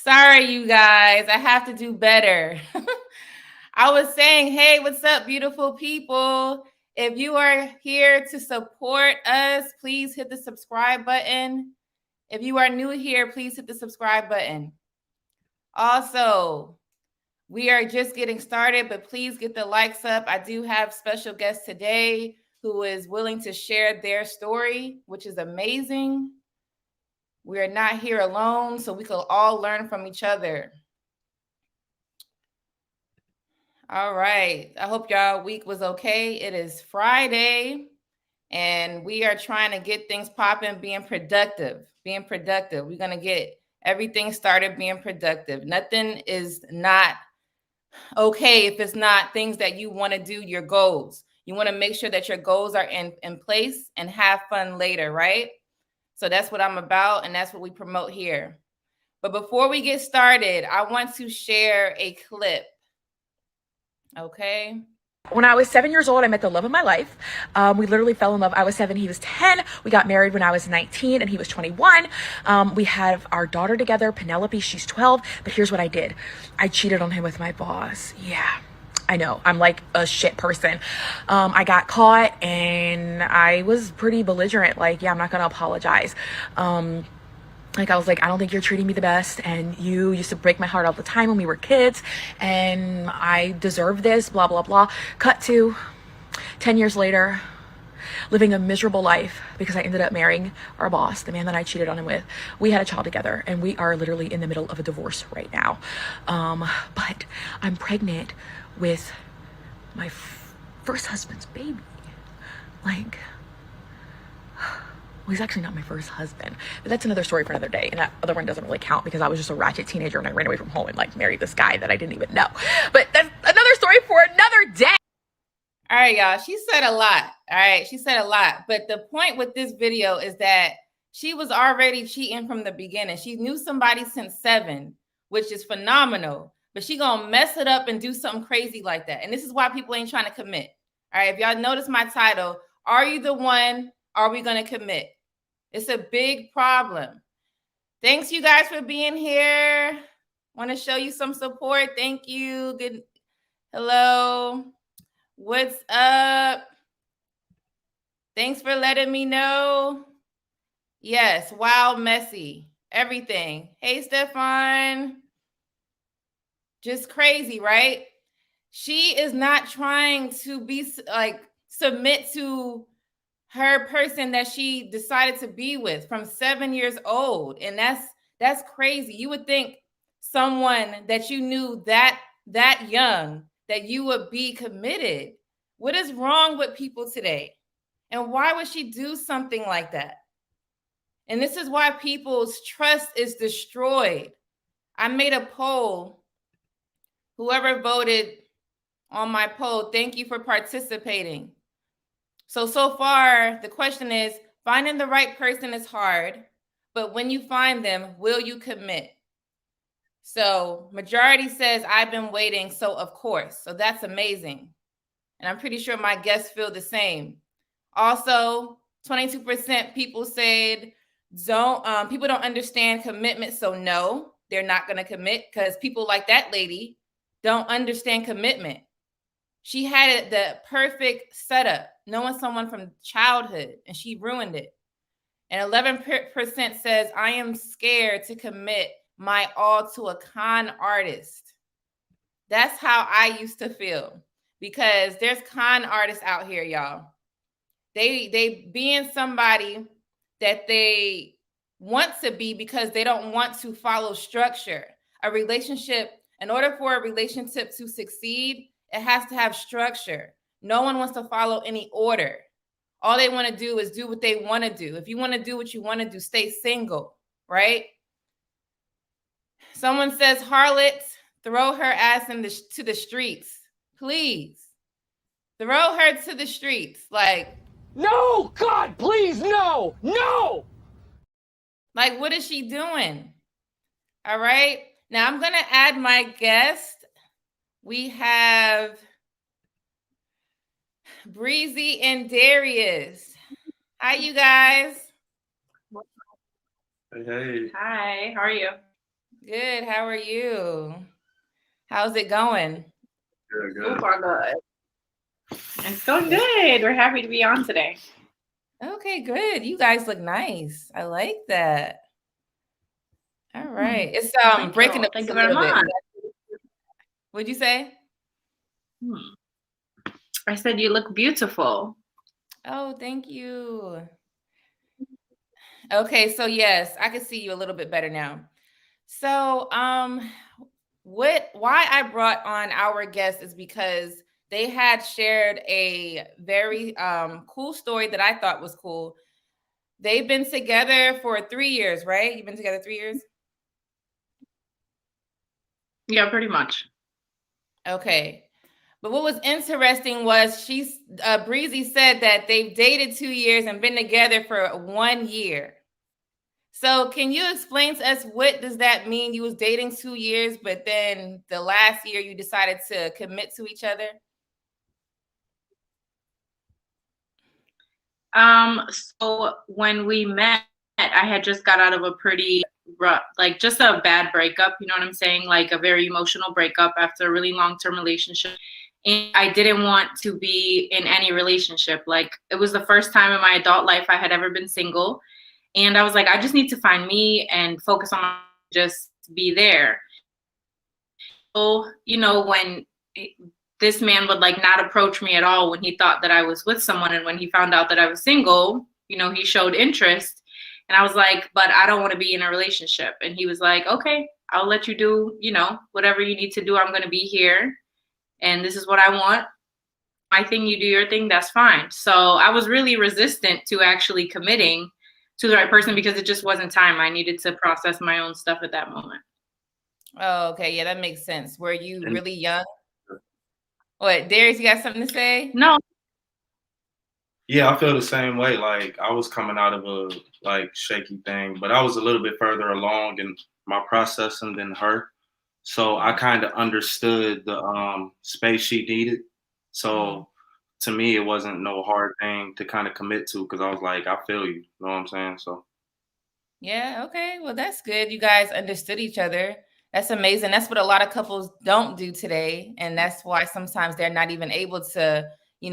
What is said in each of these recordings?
Sorry, you guys. I have to do better. I was saying, hey, what's up, beautiful people? If you are here to support us, please hit the subscribe button. If you are new here, please hit the subscribe button. Also, we are just getting started, but please get the likes up. I do have special guests today who is willing to share their story, which is amazing. We are not here alone, so we can all learn from each other. All right. I hope y'all week was okay. It is Friday, and we are trying to get things popping, being productive. We're going to get everything started being productive. Nothing is not okay if it's not things that you want to do, your goals. You want to make sure that your goals are in place and have fun later, right? So that's what I'm about, and that's what we promote here. But before we get started, I want to share a clip. Okay. When I was 7 years old, I met the love of my life. We literally fell in love. I was 7, he was 10. We got married when I was 19 and he was 21. We have our daughter together, Penelope. She's 12. But here's what I did. I cheated on him with my boss. Yeah, I know. I'm like a shit person. I got caught and I was pretty belligerent. Like, yeah, I'm not going to apologize. Like, I was like, I don't think you're treating me the best, and you used to break my heart all the time when we were kids, and I deserve this, blah, blah, blah. Cut to 10 years later, living a miserable life because I ended up marrying our boss, the man that I cheated on him with. We had a child together, and we are literally in the middle of a divorce right now. But I'm pregnant with my first husband's baby. Like... Well, he's actually not my first husband, but that's another story for another day. And that other one doesn't really count because I was just a ratchet teenager and I ran away from home and like married this guy that I didn't even know. But that's another story for another day. All right, y'all. She said a lot. All right. She said a lot. But the point with this video is that she was already cheating from the beginning. She knew somebody since 7. which is phenomenal. But she gonna mess it up and do something crazy like that. And this is why people ain't trying to commit. All right, if y'all notice my title, are you the one? Are we gonna commit? It's a big problem. Thanks you guys for being here. Want to show you some support. Thank you. Good. Hello. What's up? Thanks for letting me know. Yes. Wow. Messy. Everything. Hey, Stefan. Just crazy, right? She is not trying to be like submit to her person that she decided to be with from 7 years old. And that's crazy. You would think someone that you knew that young, that you would be committed. What is wrong with people today? And why would she do something like that? And this is why people's trust is destroyed. I made a poll. Whoever voted on my poll, thank you for participating. So far, the question is, finding the right person is hard, but when you find them, will you commit? So majority says, I've been waiting, so of course. So that's amazing. And I'm pretty sure my guests feel the same. Also, 22% people said, people don't understand commitment, so no, they're not going to commit, because people like that lady don't understand commitment. She had the perfect setup, knowing someone from childhood, and she ruined it. And 11% says, I am scared to commit my all to a con artist. That's how I used to feel, because there's con artists out here, y'all. They being somebody that they want to be because they don't want to follow structure. A relationship, in order for a relationship to succeed, it has to have structure. No one wants to follow any order. All they want to do is do what they want to do. If you want to do what you want to do, stay single, right? Someone says, harlots, throw her ass to the streets. Please. Throw her to the streets. Like, no, God, please, no, no. Like, what is she doing? All right. Now I'm going to add my guest. We have Breezy and Darius. Hi, you guys. Hey. Hi, how are you? Good. How are you? How's it going? Good. So far, good. It's going good. We're happy to be on today. Okay, good. You guys look nice. I like that. All right. It's breaking up. Thank you very much. What'd you say? I said you look beautiful. Oh, thank you. Okay, so yes, I can see you a little bit better now. So, why I brought on our guest is because they had shared a very cool story that I thought was cool. They've been together for 3 years, right? You've been together 3 years? Yeah, pretty much. Okay. But what was interesting was Breezy said that they've dated 2 years and been together for 1 year. So can you explain to us, what does that mean? You was dating 2 years, but then the last year you decided to commit to each other? So when we met, I had just got out of a pretty rough, like just a bad breakup, you know what I'm saying? Like a very emotional breakup after a really long-term relationship. And I didn't want to be in any relationship. Like, it was the first time in my adult life I had ever been single. And I was like, I just need to find me and focus on just be there. So, you know, when this man would like not approach me at all when he thought that I was with someone, and when he found out that I was single, you know, he showed interest. And I was like, but I don't want to be in a relationship. And he was like, okay, I'll let you do, you know, whatever you need to do. I'm going to be here. And this is what I want. My thing, you do your thing, that's fine. So I was really resistant to actually committing to the right person because it just wasn't time. I needed to process my own stuff at that moment. Oh, okay. Yeah, that makes sense. Were you really young? What, Darius, you got something to say? No. Yeah, I feel the same way. Like, I was coming out of a shaky thing, but I was a little bit further along in my processing than her. So I kind of understood the space she needed. So to me, it wasn't no hard thing to kind of commit to because I was like, I feel you. You know what I'm saying? So Yeah, okay. Well, that's good. You guys understood each other. That's amazing. That's what a lot of couples don't do today. And that's why sometimes they're not even able to,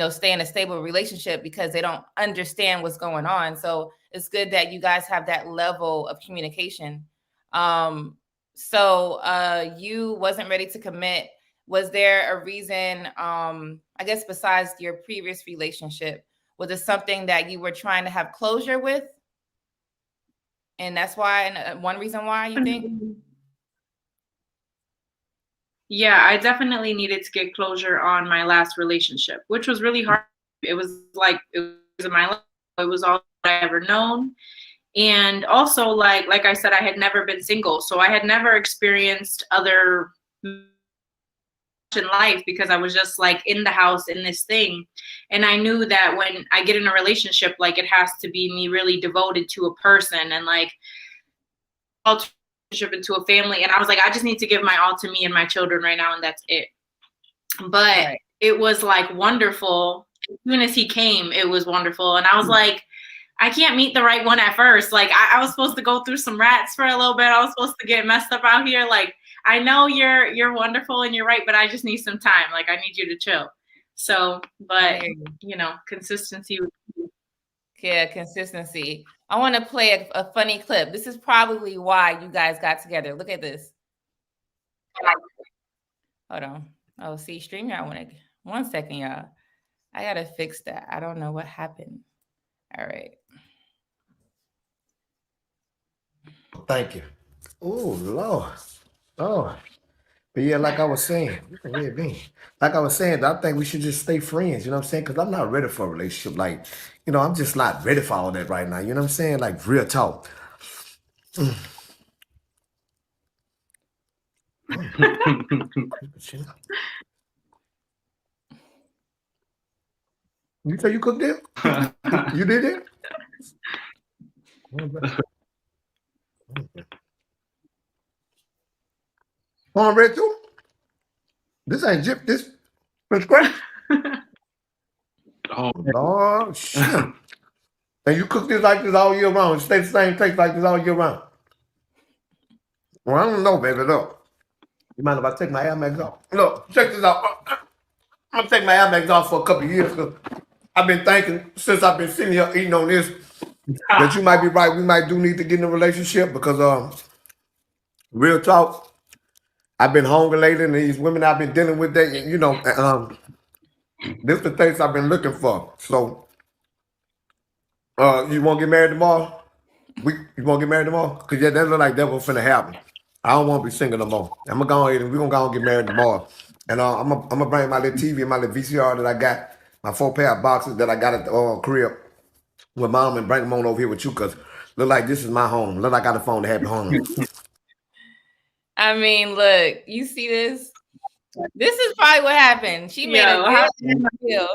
stay in a stable relationship because they don't understand what's going on. So it's good that you guys have that level of communication. So you wasn't ready to commit. Was there a reason, I guess besides your previous relationship, was it something that you were trying to have closure with? And that's why, and one reason why you think? Yeah, I definitely needed to get closure on my last relationship, which was really hard. It was like it was in my life. It was all I ever known. And also like I said, I had never been single. So I had never experienced other in life because I was just like in the house in this thing. And I knew that when I get in a relationship, like it has to be me really devoted to a person and like into a family. And I was like, I just need to give my all to me and my children right now, and that's it. But it was like wonderful. As soon as he came, it was wonderful. And I was like, I can't meet the right one at first. Like I was supposed to go through some rats for a little bit. I was supposed to get messed up out here. Like, I know you're wonderful and you're right, but I just need some time. Like I need you to chill. So, but consistency. Yeah, consistency. I want to play a funny clip. This is probably why you guys got together. Look at this. Hold on. Oh, see, StreamYard, I want to, 1 second, y'all. I got to fix that. I don't know what happened. All right. Thank you. Oh, Lord. Oh. But yeah, like I was saying, like I was saying, I think we should just stay friends, you know what I'm saying? Because I'm not ready for a relationship. Like, I'm just not ready for all that right now. You know what I'm saying? Like, real talk. You say you cooked it? You did it? Cornbread too? This ain't Jip. This from scratch. oh, Lord, shit. And you cook this like this all year round. It stay the same taste like this all year round. Well, I don't know, baby. Look. You mind if I take my Air Max off? Look, check this out. I'm gonna take my Air Max off for a couple of years because I've been thinking since I've been sitting here eating on this that you might be right. We might do need to get in a relationship because real talk, I've been hungry lately, and these women I've been dealing with, that this is the taste I've been looking for. So, you want to get married tomorrow? You want to get married tomorrow? Cause yeah, that look like that was finna happen. I don't want to be single no more. I'm gonna go ahead and we're gonna go and get married tomorrow. And I'm gonna bring my little TV and my little VCR that I got, my 4 pair of boxes that I got at the crib with mom, and bring them on over here with you, cause look like this is my home. Look like I got a phone to happy home. I mean, look, you see this? This is probably what happened. She made a deal.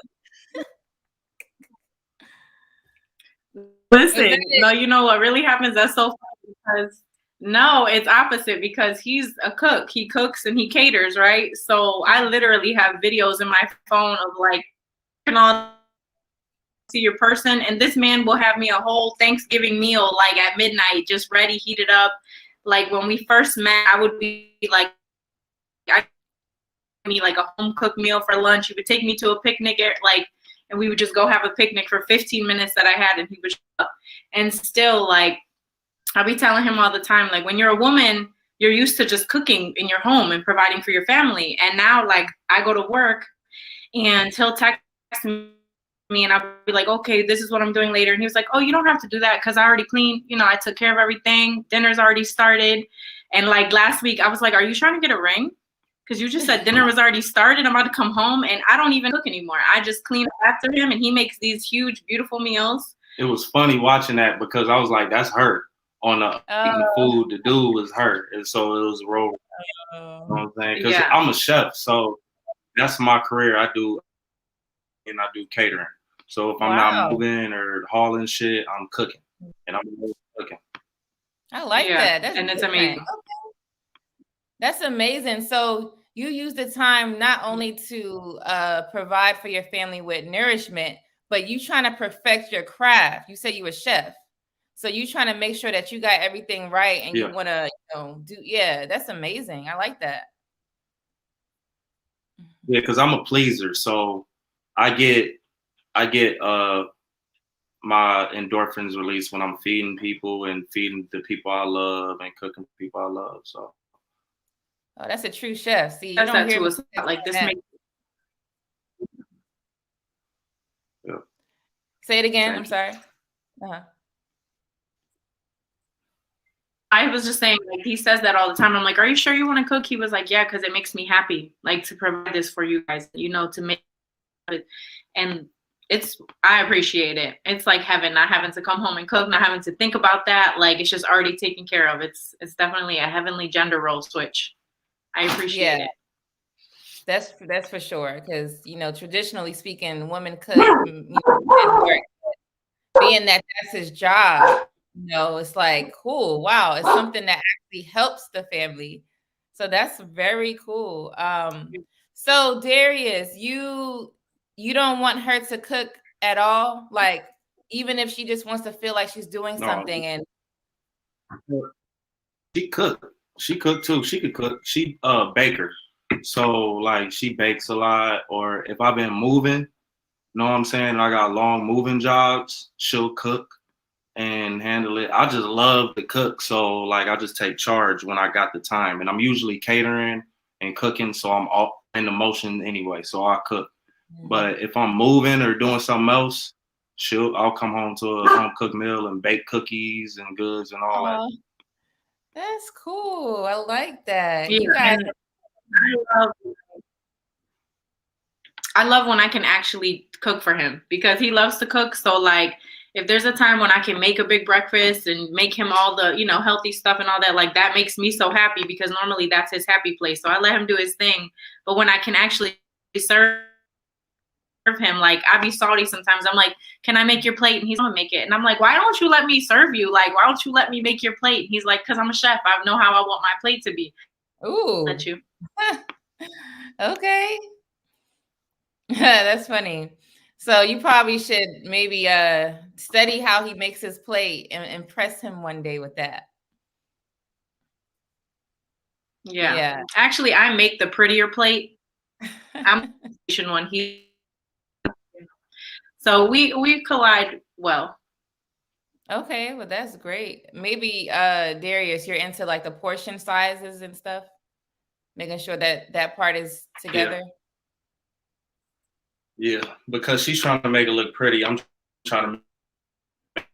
Listen, no, you know what really happens? That's so funny because no, it's opposite because he's a cook. He cooks and he caters, right? So I literally have videos in my phone of like to your person, and this man will have me a whole Thanksgiving meal like at midnight, just ready, heated up. Like when we first met, I would be like, I me like a home cooked meal for lunch. He would take me to a picnic and we would just go have a picnic for 15 minutes that I had, and he would show up. And still, like, I'll be telling him all the time, like, when you're a woman, you're used to just cooking in your home and providing for your family. And now, like, I go to work and he'll text me and I'll be like, okay, this is what I'm doing later. And he was like, oh, you don't have to do that because I already cleaned. I took care of everything. Dinner's already started. And like last week, I was like, are you trying to get a ring? Because you just said dinner was already started. I'm about to come home and I don't even cook anymore. I just clean up after him and he makes these huge, beautiful meals. It was funny watching that because I was like, that's her on the eating food. The dude was her. And so it was a role. You know what I'm saying? Because I'm a chef. So that's my career. I do catering. So if I'm not moving or hauling shit, I'm cooking. And I'm cooking. I like that. That's and it's amazing. Okay. That's amazing. So you use the time not only to provide for your family with nourishment, but you trying to perfect your craft. You said you were chef. So you trying to make sure that you got everything right and you want to, that's amazing. I like that. Yeah, because I'm a pleaser. So I get my endorphins released when I'm feeding people and feeding the people I love and cooking for people I love. So that's a true chef. See, you don't hear me like this. Yeah. Say it again. I'm sorry. I was just saying, like, he says that all the time. I'm like, are you sure you want to cook? He was like, yeah, because it makes me happy, like, to provide this for you guys, to make it. And I appreciate it. It's like heaven, not having to come home and cook, not having to think about that. Like, it's just already taken care of. It's definitely a heavenly gender role switch. I appreciate it. That's for sure. Because, traditionally speaking, women cook, work. Being that that's his job, it's like, cool. Wow. It's something that actually helps the family. So that's very cool. So Darius, you don't want her to cook at all? Like, even if she just wants to feel like she's doing something and she cooked. She cooked too. She could cook. She baker. So like she bakes a lot, or if I've been moving, know what I'm saying? I got long moving jobs. She'll cook and handle it. I just love to cook. So like I just take charge when I got the time. And I'm usually catering and cooking. So I'm all in the motion anyway. So I cook. Mm-hmm. But if I'm moving or doing something else, I'll come home to a home cooked meal and bake cookies and goods and all that. That's cool. I like that. Yeah, you guys I love when I can actually cook for him because he loves to cook. So like if there's a time when I can make a big breakfast and make him all the, healthy stuff and all that, like that makes me so happy because normally that's his happy place. So I let him do his thing. But when I can actually serve him, like I be salty sometimes. I'm like, can I make your plate? And he's gonna make it. And I'm like, why don't you let me serve you? Like, why don't you let me make your plate? And he's like, because I'm a chef. I know how I want my plate to be. Ooh. Let you. Okay. That's funny. So you probably should maybe study how he makes his plate and impress him one day with that. Yeah. Actually, I make the prettier plate. I'm one. So we collide well. Okay, well that's great. Maybe Darius, you're into like the portion sizes and stuff, making sure that part is together. Yeah, because she's trying to make it look pretty. I'm trying to make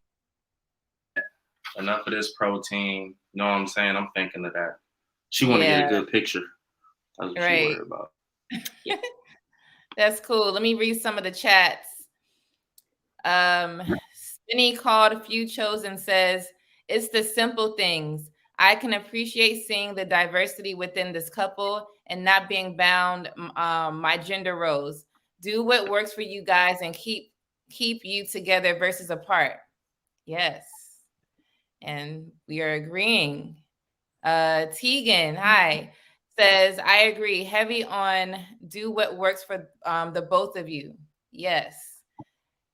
enough of this protein. You know what I'm saying? I'm thinking of that. She want to get a good picture. That's what she worried about. That's cool. Let me read some of the chats. Spinny called a few chosen says, it's the simple things. I can appreciate seeing the diversity within this couple and not being bound my gender roles. Do what works for you guys and keep you together versus apart. Yes. And we are agreeing. Tegan, hi, says, I agree. Heavy on do what works for the both of you. Yes.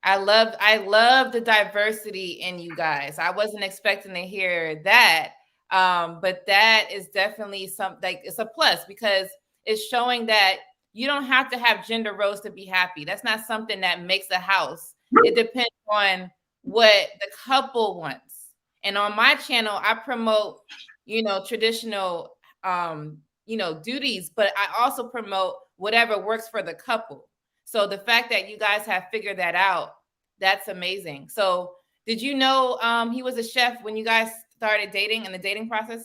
I love the diversity in you guys. I wasn't expecting to hear that. But that is definitely something, it's a plus because it's showing that you don't have to have gender roles to be happy. That's not something that makes a house. It depends on what the couple wants. And on my channel, I promote, traditional, duties, but I also promote whatever works for the couple. So the fact that you guys have figured that out, that's amazing. So did you know he was a chef when you guys started dating in the dating process?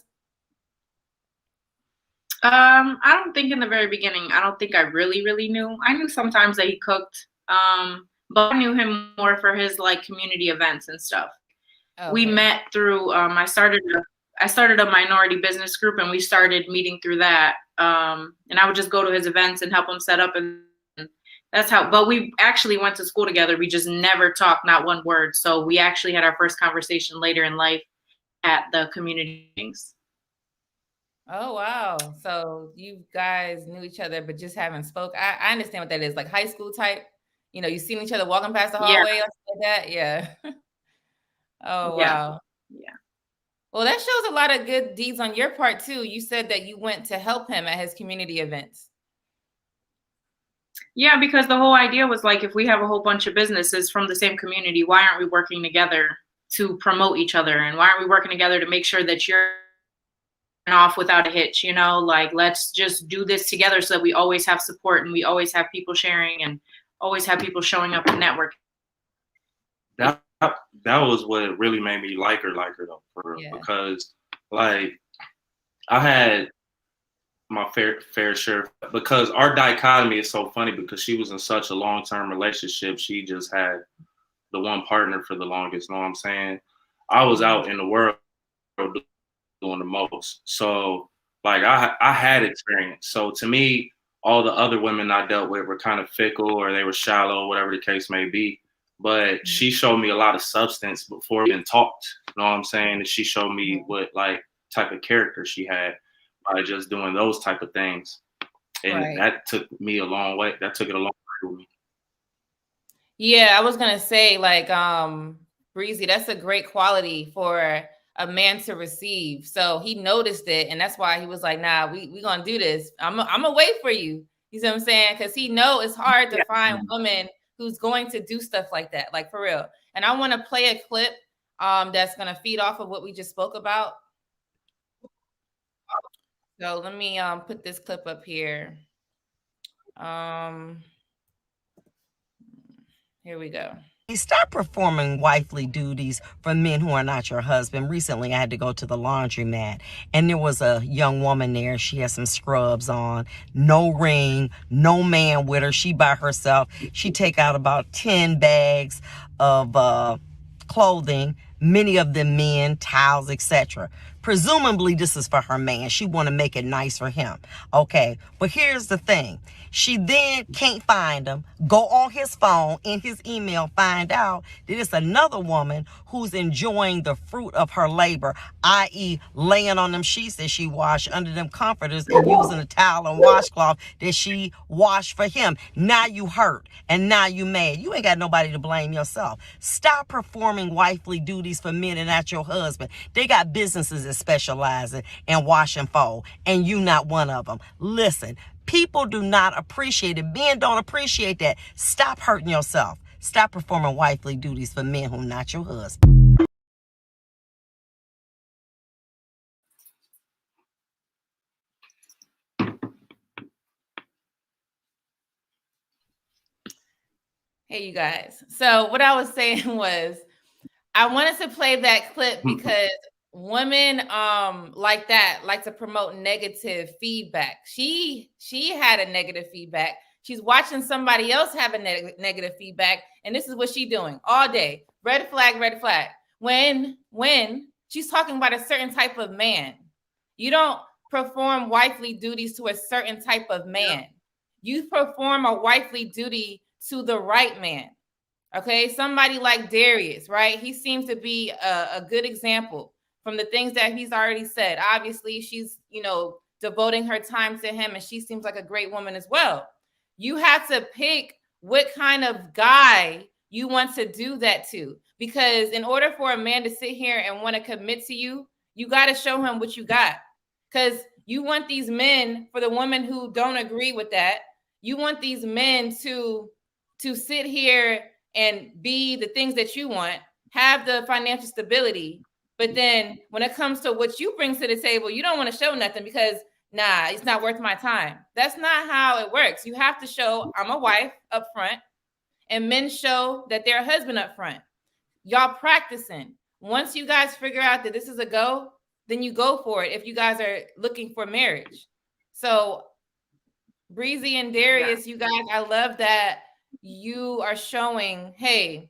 I don't think in the very beginning. I don't think I really knew. I knew sometimes that he cooked, but I knew him more for his like community events and stuff. Okay. We met through. I started a minority business group, and we started meeting through that. And I would just go to his events and help him set up, and that's how. But we actually went to school together. We just never talked, not one word. So we actually had our first conversation later in life at the community meetings. Oh wow. So you guys knew each other but just haven't spoke. I understand what that is, like high school type. You know, you seen each other walking past the Yeah, hallway or something like that. Yeah. Oh yeah, wow. yeah. Well, that shows a lot of good deeds on your part too. You said that you went to help him at his community events. Yeah, because the whole idea was like, if we have a whole bunch of businesses from the same community, why aren't we working together to promote each other? And why aren't we working together to make sure that you're off without a hitch? You know, like, let's just do this together so that we always have support and we always have people sharing and always have people showing up and network. That was what really made me like her though, for real. Yeah. Because like I had my fair share, because our dichotomy is so funny, because she was in such a long-term relationship. She just had the one partner for the longest, know what I'm saying? I was out in the world doing the most. So like I had experience. So to me, all the other women I dealt with were kind of fickle, or they were shallow, whatever the case may be. But she showed me a lot of substance before we even talked. You know what I'm saying? And she showed me what like type of character she had by just doing those type of things. And that took me a long way. That took it a long way with me. Yeah, I was gonna say, like, Breezy, that's a great quality for a man to receive. So he noticed it, and that's why he was like, nah, we gonna do this. I'm gonna wait for you. You see what I'm saying? Because he know it's hard to find women who's going to do stuff like that, like for real. And I want to play a clip that's gonna feed off of what we just spoke about. So let me put this clip up here. Here we go. Start performing wifely duties for men who are not your husband. Recently, I had to go to the laundromat, and there was a young woman there. She had some scrubs on, no ring, no man with her. She by herself. She take out about 10 bags of clothing, many of them men, towels, etc. Presumably, this is for her man. She want to make it nice for him. Okay, but here's the thing. She then can't find him, go on his phone, in his email, find out that it's another woman who's enjoying the fruit of her labor, i.e. laying on them sheets that she washed, under them comforters, and using a towel and washcloth that she washed for him. Now you hurt, and now you mad. You ain't got nobody to blame yourself. Stop performing wifely duties for men and not your husband. They got businesses that specialize in wash and fold, and you not one of them. Listen. People do not appreciate it. Men don't appreciate that. Stop hurting yourself. Stop performing wifely duties for men who are not your husband. Hey, you guys. So what I was saying was, I wanted to play that clip because women like that like to promote negative feedback. She had a negative feedback. She's watching somebody else have a negative feedback, and this is what she's doing all day. Red flag, red flag. When she's talking about a certain type of man, you don't perform wifely duties to a certain type of man. You perform a wifely duty to the right man. Okay, somebody like Darius, right? He seems to be a good example from the things that he's already said. Obviously, she's, devoting her time to him, and she seems like a great woman as well. You have to pick what kind of guy you want to do that to, because in order for a man to sit here and want to commit to you, you got to show him what you got. Because you want these men, for the women who don't agree with that, you want these men to sit here and be the things that you want, have the financial stability. But then when it comes to what you bring to the table, you don't want to show nothing because, nah, it's not worth my time. That's not how it works. You have to show I'm a wife up front, and men show that they're a husband up front. Y'all practicing. Once you guys figure out that this is a go, then you go for it if you guys are looking for marriage. So Breezy and Darius, you guys, I love that you are showing, hey,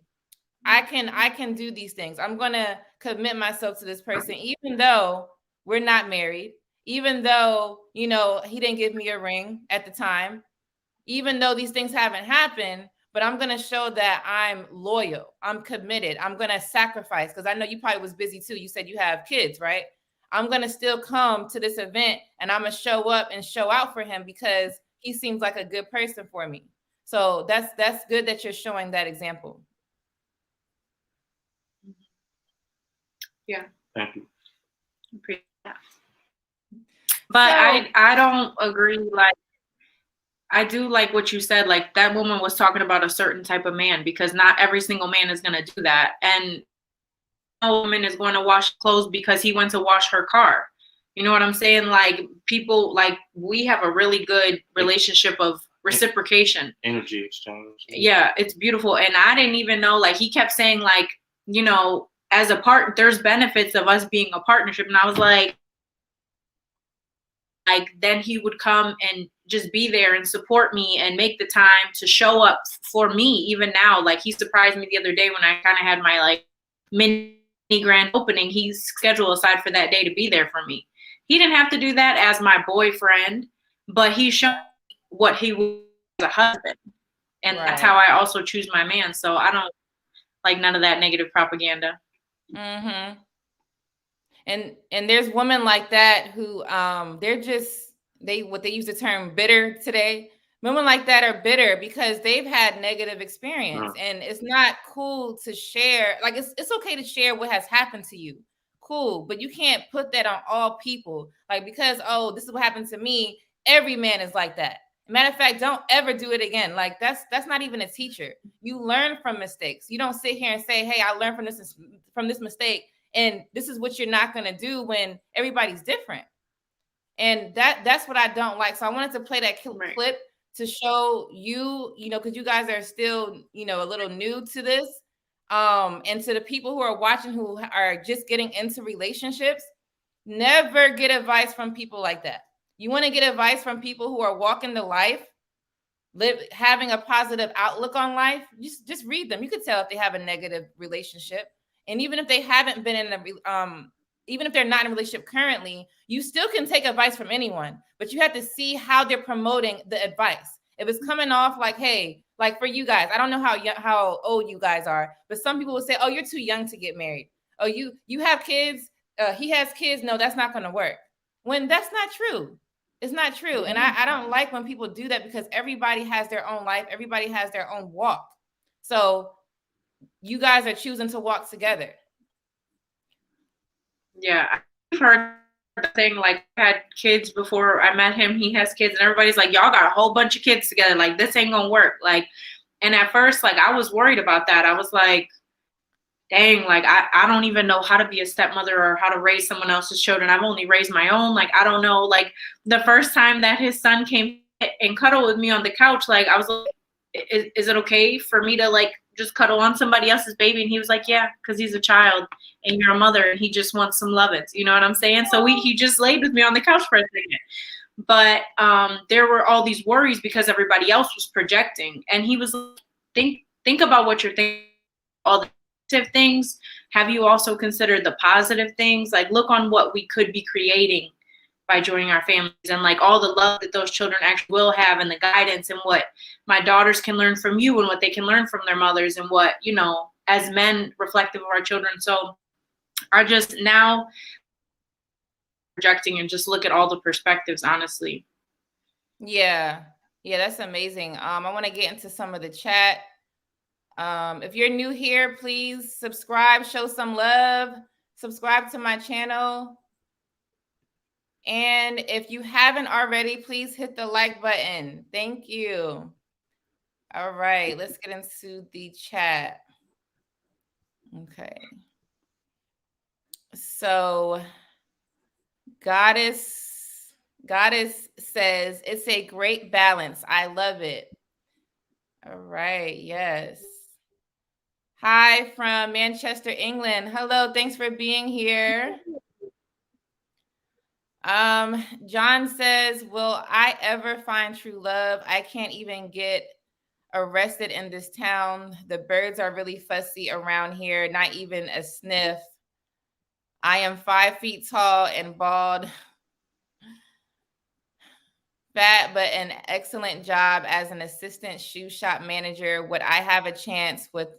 I can do these things. I'm going to commit myself to this person, even though we're not married, even though, he didn't give me a ring at the time, even though these things haven't happened, but I'm going to show that I'm loyal. I'm committed. I'm going to sacrifice, because I know you probably was busy too. You said you have kids, right? I'm going to still come to this event and I'm going to show up and show out for him because he seems like a good person for me. So that's good that you're showing that example. Yeah. Thank you. Appreciate that. But I don't agree. Like, I do like what you said. Like, that woman was talking about a certain type of man, because not every single man is going to do that. And no woman is going to wash clothes because he went to wash her car. You know what I'm saying? Like, people, like, we have a really good relationship of reciprocation. Energy exchange. Yeah, it's beautiful. And I didn't even know, like, he kept saying, like, you know, as a part, there's benefits of us being a partnership. And I was like, then he would come and just be there and support me and make the time to show up for me. Even now, like, he surprised me the other day when I kind of had my, like, mini grand opening. He's scheduled aside for that day to be there for me. He didn't have to do that as my boyfriend, but he showed me what he was as a husband. And that's how I also choose my man. So I don't like none of that negative propaganda. Mm-hmm. And there's women like that who they're just they use the term bitter today. Women like that are bitter because they've had negative experience, and it's not cool to share. Like, it's okay to share what has happened to you, cool, but you can't put that on all people. Like, because, oh, this is what happened to me, every man is like that. Matter of fact, don't ever do it again. Like, that's not even a teacher. You learn from mistakes. You don't sit here and say, hey, I learned from this mistake, and this is what you're not going to do when everybody's different. And that's what I don't like. So I wanted to play that clip to show you, you know, because you guys are still, you know, a little new to this. And to the people who are watching who are just getting into relationships, never get advice from people like that. You want to get advice from people who are walking the life, having a positive outlook on life. Just read them. You could tell if they have a negative relationship. And even if they haven't been in even if they're not in a relationship currently, you still can take advice from anyone, but you have to see how they're promoting the advice. If it's coming off like, hey, like for you guys, I don't know how old you guys are, but some people will say, oh, you're too young to get married. Oh, you have kids. He has kids. No, that's not going to work. When that's not true. It's not true. And I don't like when people do that, because everybody has their own life. Everybody has their own walk. So you guys are choosing to walk together. Yeah, I've heard the thing, like, I had kids before I met him. He has kids, and everybody's like, y'all got a whole bunch of kids together. Like, this ain't gonna work. Like, and at first, like, I was worried about that. I was like, dang, like, I don't even know how to be a stepmother or how to raise someone else's children. I've only raised my own. Like, I don't know. Like, the first time that his son came and cuddled with me on the couch, like, I was like, is it okay for me to, like, just cuddle on somebody else's baby? And he was like, yeah, because he's a child and you're a mother and he just wants some loving. You know what I'm saying? So he just laid with me on the couch for a second. But there were all these worries because everybody else was projecting. And he was like, think about what you're thinking, all the negative things. Have you also considered the positive things? Like, look on what we could be creating by joining our families, and like all the love that those children actually will have, and the guidance, and what my daughters can learn from you, and what they can learn from their mothers, and what, you know, as men reflective of our children. So I just now projecting and just look at all the perspectives, honestly. Yeah, that's amazing. I want to get into some of the chat. If you're new here, please subscribe, show some love, subscribe to my channel. And if you haven't already, please hit the like button. Thank you. All right, let's get into the chat. Okay. So Goddess says, it's a great balance. I love it. All right, yes. Hi from Manchester, England. Hello, thanks for being here. John says, will I ever find true love? I can't even get arrested in this town. The birds are really fussy around here, not even a sniff. I am 5 feet tall and bald, fat, but an excellent job as an assistant shoe shop manager. Would I have a chance with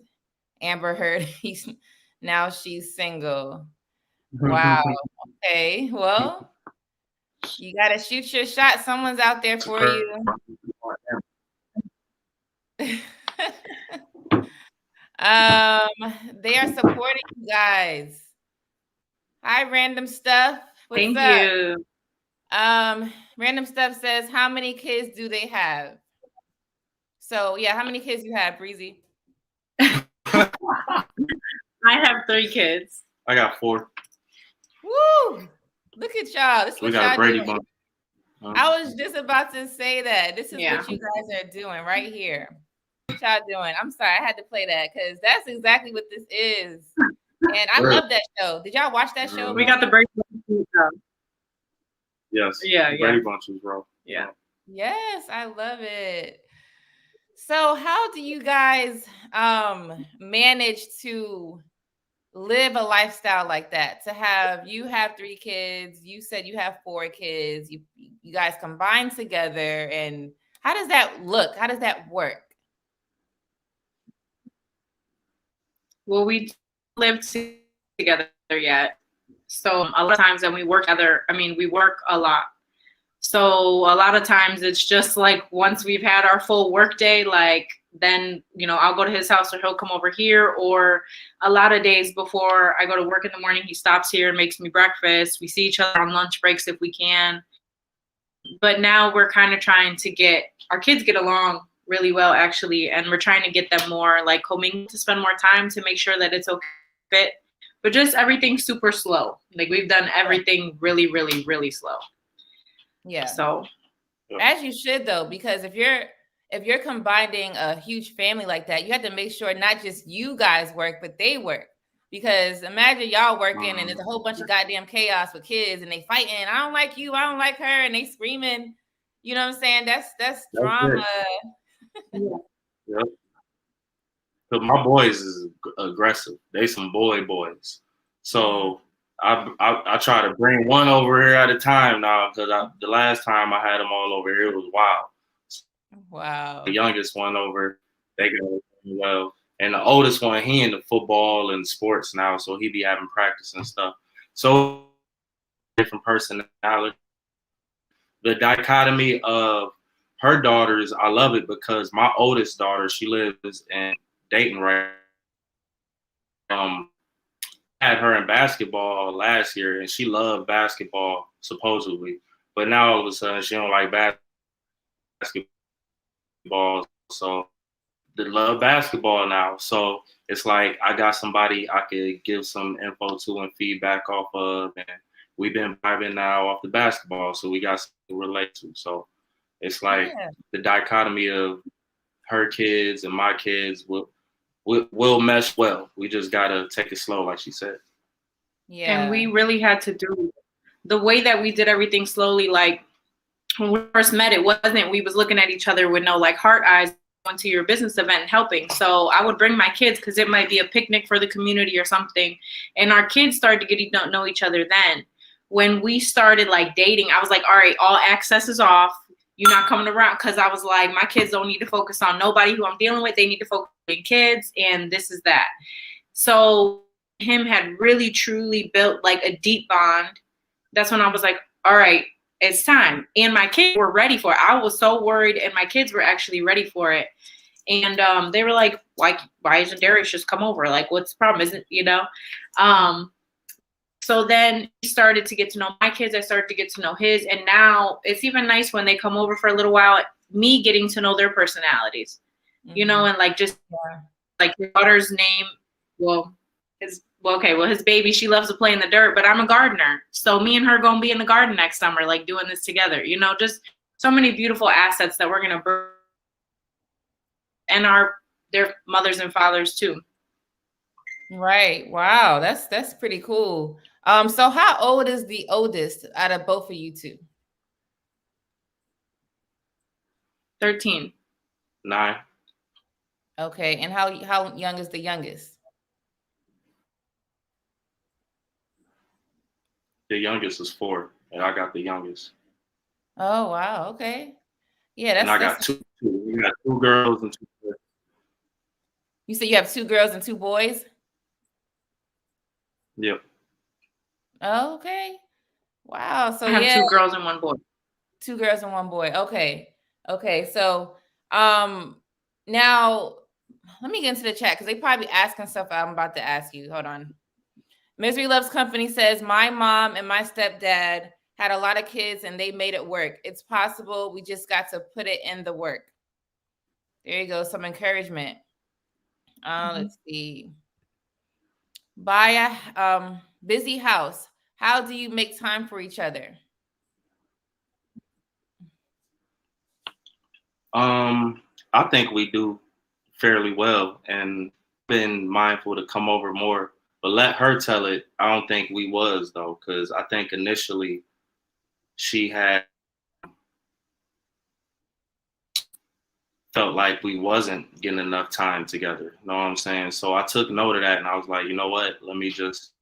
Amber Heard? Now she's single. Wow. Okay. Well, you got to shoot your shot. Someone's out there for you. They are supporting you guys. Hi, Random Stuff. What's Thank up? you. Random Stuff says, how many kids do they have? So yeah, how many kids you have, Breezy? I have 3 kids. I got 4. Woo! Look at y'all. This is what We got a y'all Brady doing. bunch. I was just about to say that. This is what you guys are doing right here. What y'all doing? I'm sorry, I had to play that because that's exactly what this is. And I love that show. Did y'all watch that show? We got the Brady Bunch. Yes. Yeah. Brady Bunches, bro. Yeah. Yes, I love it. So how do you guys manage to live a lifestyle like that? You have 3 kids, you said you have 4 kids, you guys combine together, and how does that look? How does that work? Well, we live together yet. So a lot of times when we work together, we work a lot. So a lot of times it's just like once we've had our full work day, like then, I'll go to his house or he'll come over here. Or a lot of days before I go to work in the morning, he stops here and makes me breakfast. We see each other on lunch breaks if we can. But now we're kind of trying to get our kids get along really well, actually. And we're trying to get them more like homing to spend more time to make sure that it's okay fit. But just everything's super slow. Like we've done everything really, really, really slow. Yeah. So as you should though, because if you're combining a huge family like that, you have to make sure not just you guys work, but they work. Because imagine y'all working and there's a whole bunch of goddamn chaos with kids and they fighting. I don't like you, I don't like her, and they screaming. You know what I'm saying? That's drama. Yep. But my boys is aggressive. They some boys. So I try to bring one over here at a time now because the last time I had them all over here, it was wild. Wow. The youngest one over, they go well. And the oldest one, he into football and sports now, so he be having practice and stuff. So different personality. The dichotomy of her daughters, I love it because my oldest daughter, she lives in Dayton right had her in basketball last year and she loved basketball supposedly, but now all of a sudden she don't like basketball, so they love basketball now. So it's like I got somebody I could give some info to and feedback off of, and we've been vibing now off the basketball, so we got something to relate to. So it's like the dichotomy of her kids and my kids will mesh well. We just gotta take it slow, like she said. Yeah. And we really had to do the way that we did everything slowly. Like when we first met, it wasn't, we was looking at each other with no like heart eyes going to your business event and helping. So I would bring my kids because it might be a picnic for the community or something. And our kids started to get to know each other then. When we started like dating, I was like, all right, all access is off. You're not coming around, because I was like, my kids don't need to focus on nobody who I'm dealing with. They need to focus on kids, and this is that. So him had really truly built like a deep bond. That's when I was like, all right, it's time. And my kids were ready for it. I was so worried, and my kids were actually ready for it. And they were like, why isn't Darius just come over? Like, what's the problem? Isn't, so then he started to get to know my kids. I started to get to know his. And now it's even nice when they come over for a little while, me getting to know their personalities, and like just like his daughter's name. His baby, she loves to play in the dirt, but I'm a gardener. So me and her going to be in the garden next summer, like doing this together, just so many beautiful assets that we're going to bring, and their mothers and fathers too. Right. Wow. That's pretty cool. So how old is the oldest out of both of you two? 13. 9. Okay. And how young is the youngest? The youngest is 4, and I got the youngest. Oh wow. Okay. Yeah, I got two. We got 2 girls and 2 boys. You said you have 2 girls and 2 boys? Yep. Okay. Wow. So I have yeah, 2 girls and 1 boy. 2 girls and 1 boy. Okay. Okay. So now let me get into the chat because they probably asking stuff I'm about to ask you. Hold on. Misery Loves Company says, my mom and my stepdad had a lot of kids and they made it work. It's possible. We just got to put it in the work. There you go. Some encouragement. Let's see. Buy a busy house. How do you make time for each other? I think we do fairly well and been mindful to come over more, but let her tell it. I don't think we was though, because I think initially she had felt like we wasn't getting enough time together. You know what I'm saying? So I took note of that and I was like, you know what? Let me just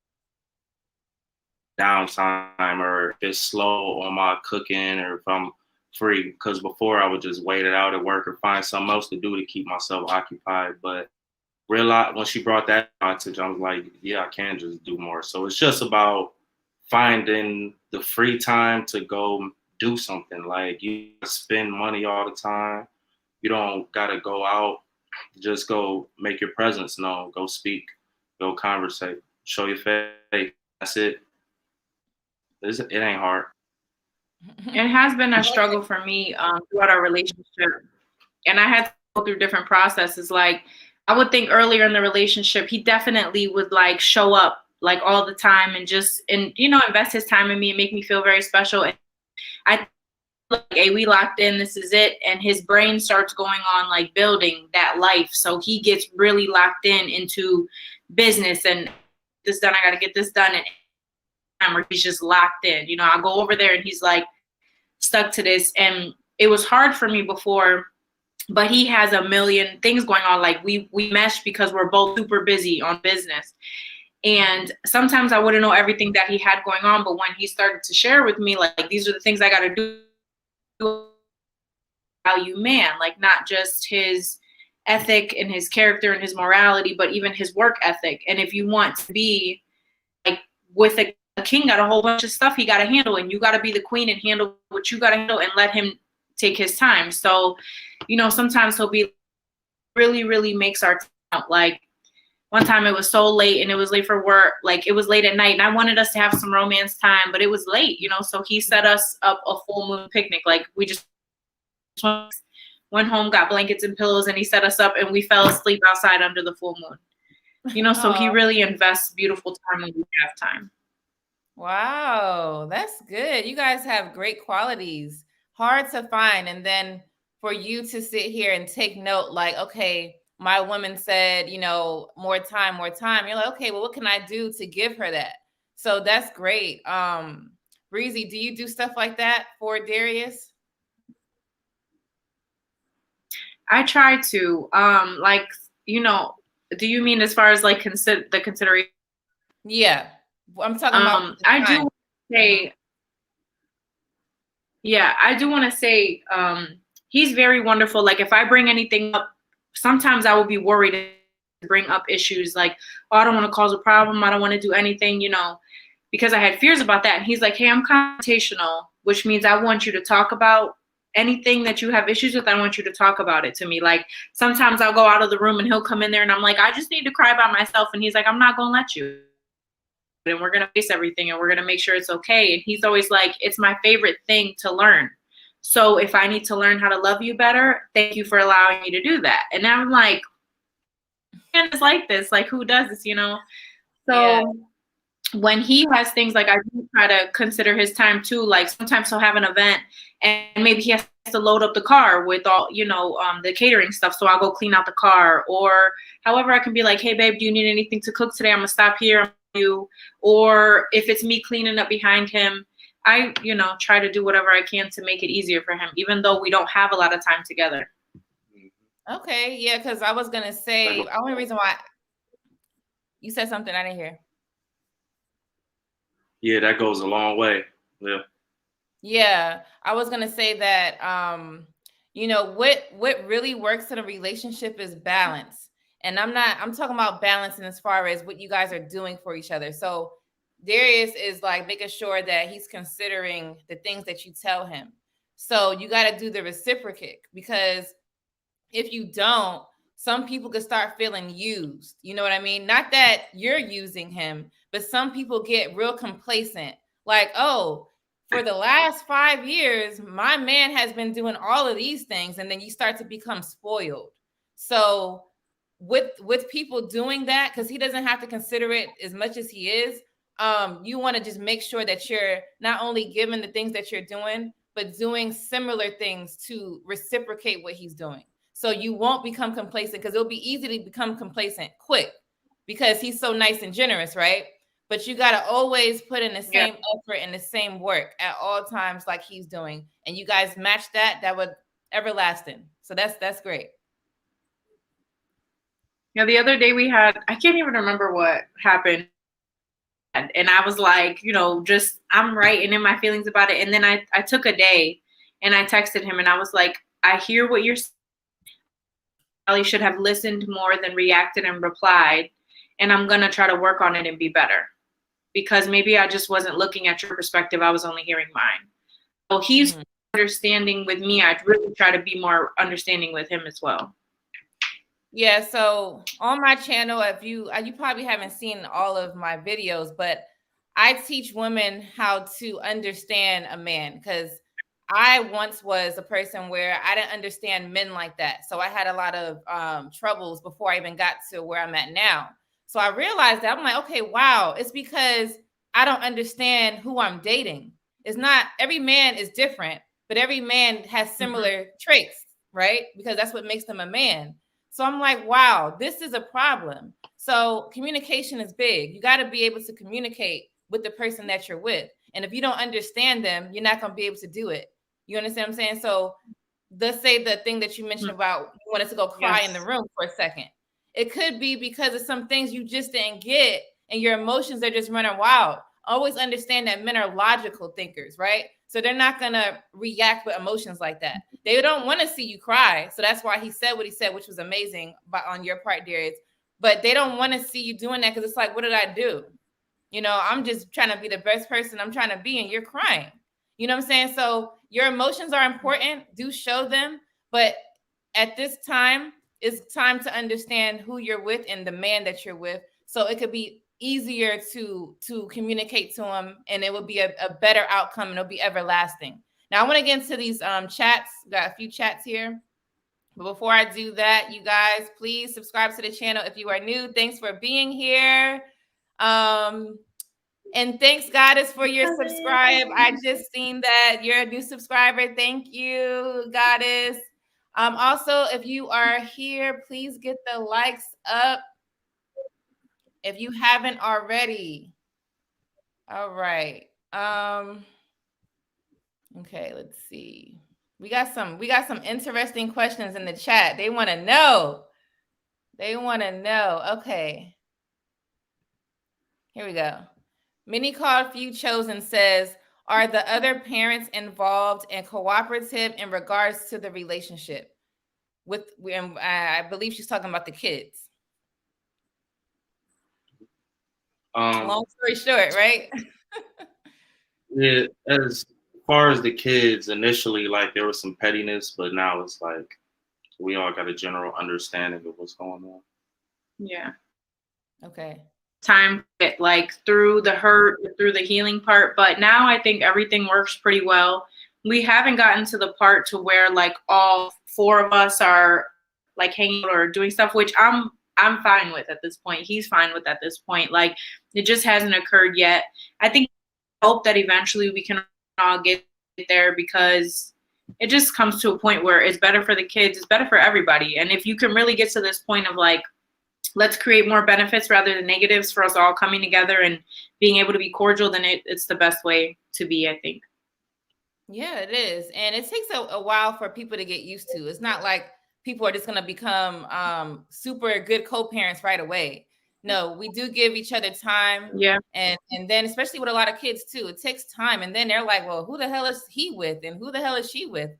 downtime or if it's slow on my cooking or if I'm free. Because before I would just wait it out at work or find something else to do to keep myself occupied. But realized when she brought that message, I was like, yeah, I can just do more. So it's just about finding the free time to go do something. Like you spend money all the time. You don't gotta go out. Just go make your presence known. Go speak. Go conversate. Show your face. That's it. It ain't hard. It has been a struggle for me throughout our relationship, and I had to go through different processes. Like I would think earlier in the relationship, he definitely would like show up like all the time and just invest his time in me and make me feel very special. And I like, hey, we locked in, this is it. And his brain starts going on like building that life. So he gets really locked into business and this done, I gotta get this done. And where he's just locked in. I go over there and he's like stuck to this. And it was hard for me before, but he has a million things going on. Like we mesh because we're both super busy on business. And sometimes I wouldn't know everything that he had going on, but when he started to share with me, like these are the things I got to do, value man, like not just his ethic and his character and his morality, but even his work ethic. And if you want to be like with a king, got a whole bunch of stuff he got to handle, and you got to be the queen and handle what you got to handle and let him take his time. So, sometimes he'll be really, really makes our time out. Like one time it was so late and it was late for work. Like it was late at night and I wanted us to have some romance time, but it was late, so he set us up a full moon picnic. Like we just went home, got blankets and pillows, and he set us up and we fell asleep outside under the full moon. So he really invests beautiful time when we have time. Wow, that's good. You guys have great qualities. Hard to find. And then for you to sit here and take note, like, okay, my woman said, more time, more time. You're like, okay, well, what can I do to give her that? So that's great. Breezy, do you do stuff like that for Darius? I try to. Do you mean as far as like the consideration? Yeah. I'm talking about I do say, yeah, I do want to say he's very wonderful. Like if I bring anything up, sometimes I will be worried to bring up issues like, oh, I don't want to cause a problem. I don't want to do anything, because I had fears about that. And he's like, hey, I'm confrontational, which means I want you to talk about anything that you have issues with. I want you to talk about it to me. Like sometimes I'll go out of the room and he'll come in there and I'm like, I just need to cry by myself. And he's like, I'm not going to let you. And we're going to face everything and we're going to make sure it's okay. And he's always like, it's my favorite thing to learn. So if I need to learn how to love you better, thank you for allowing me to do that. And I'm like, and it's like this, like who does this, So yeah. When he has things like I do try to consider his time too. Like sometimes he'll have an event and maybe he has to load up the car with all, the catering stuff. So I'll go clean out the car or however I can be like, hey babe, do you need anything to cook today? I'm gonna stop here. Or if it's me cleaning up behind him, I, try to do whatever I can to make it easier for him, even though we don't have a lot of time together. Okay. Yeah. Cause I was going to say, the only reason why you said something I didn't hear. Yeah, that goes a long way. Yeah. Yeah. I was going to say that, what really works in a relationship is balance. And I'm talking about balance in as far as what you guys are doing for each other. So Darius is like making sure that he's considering the things that you tell him. So you got to do the reciprocate, because if you don't, some people could start feeling used. You know what I mean? Not that you're using him, but some people get real complacent. Like, oh, for the last 5 years, my man has been doing all of these things. And then you start to become spoiled. So with people doing that, because he doesn't have to consider it as much as he is, you want to just make sure that you're not only giving the things that you're doing, but doing similar things to reciprocate what he's doing. So you won't become complacent, because it'll be easy to become complacent quick because he's so nice and generous, right? But you got to always put in the same effort and the same work at all times like he's doing. And you guys match that, that would everlasting. So that's great. Yeah, the other day we had, I can't even remember what happened. And I was like, you know, just I'm right and in my feelings about it. And then I took a day and I texted him and I was like, I hear what you're saying. I should have listened more than reacted and replied. And I'm going to try to work on it and be better. Because maybe I just wasn't looking at your perspective. I was only hearing mine. So he's understanding with me. I'd really try to be more understanding with him as well. Yeah, so on my channel, if you probably haven't seen all of my videos, but I teach women how to understand a man, because I once was a person where I didn't understand men like that. So I had a lot of troubles before I even got to where I'm at now. So I realized that I'm like, okay, wow, it's because I don't understand who I'm dating. It's not, every man is different, but every man has similar traits, right? Because that's what makes them a man. So I'm like, wow, this is a problem. So communication is big. You got to be able to communicate with the person that you're with. And if you don't understand them, you're not going to be able to do it. You understand what I'm saying? So let's say the thing that you mentioned about you wanted to go cry in the room for a second. It could be because of some things you just didn't get and your emotions are just running wild. Always understand that men are logical thinkers, right? So they're not going to react with emotions like that. They don't want to see you cry. So that's why he said what he said, which was amazing on your part, Darius. But they don't want to see you doing that, because it's like, what did I do? You know, I'm just trying to be the best person I'm trying to be, and you're crying. You know what I'm saying? So your emotions are important. Do show them. But at this time, it's time to understand who you're with and the man that you're with. So it could be easier to communicate to him, and it will be a better outcome, and it'll be everlasting. Now, I want to get into these chats. We got a few chats here. But before I do that, you guys, please subscribe to the channel if you are new. Thanks for being here. And thanks, Goddess, for your subscribe. I just seen that you're a new subscriber. Thank you, Goddess. Also, if you are here, please get the likes up if you haven't already. All right. Okay, let's see. We got some interesting questions in the chat. They want to know. Okay. Here we go. Many called, few chosen says, are the other parents involved and cooperative in regards to the relationship? I believe she's talking about the kids. Long story short, right? Yeah, as far as the kids, initially, like there was some pettiness, but now it's like we all got a general understanding of what's going on. Yeah. Okay. Time like through the hurt, through the healing part, but now I think everything works pretty well. We haven't gotten to the part to where like all four of us are like hanging out or doing stuff, which I'm fine with at this point. He's fine with at this point. Like it just hasn't occurred yet. I think I hope that eventually we can all get there, because it just comes to a point where it's better for the kids, it's better for everybody. And if you can really get to this point of like, let's create more benefits rather than negatives for us all coming together and being able to be cordial, then it's the best way to be, I think. Yeah, it is. And it takes a while for people to get used to. It's not like people are just going to become super good co-parents right away. No, we do give each other time. Yeah. And then especially with a lot of kids too, it takes time. And then they're like, well, who the hell is he with? And who the hell is she with?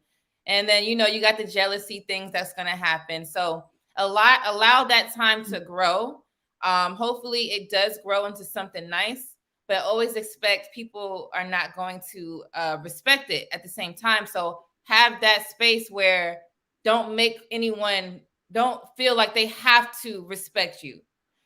And then, you know, you got the jealousy things that's going to happen. So allow that time to grow. Hopefully it does grow into something nice. but always expect people are not going to respect it at the same time. So have that space where don't feel like they have to respect you,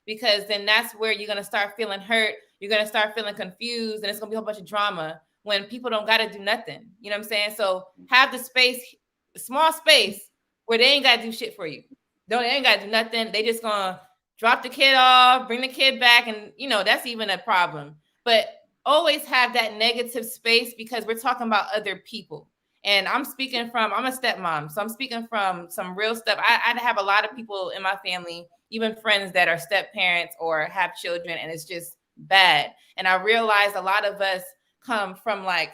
because then that's where you're going to start feeling hurt. You're going to start feeling confused, and it's going to be a whole bunch of drama when people don't got to do nothing. You know what I'm saying? So have the space, the small space where they ain't got to do shit for you. They ain't got to do nothing. They just going to drop the kid off, bring the kid back. And, that's even a problem. But always have that negative space, because we're talking about other people. And I'm a stepmom, so I'm speaking from some real stuff. I have a lot of people in my family, even friends that are step parents or have children, and it's just bad. And I realized a lot of us come from like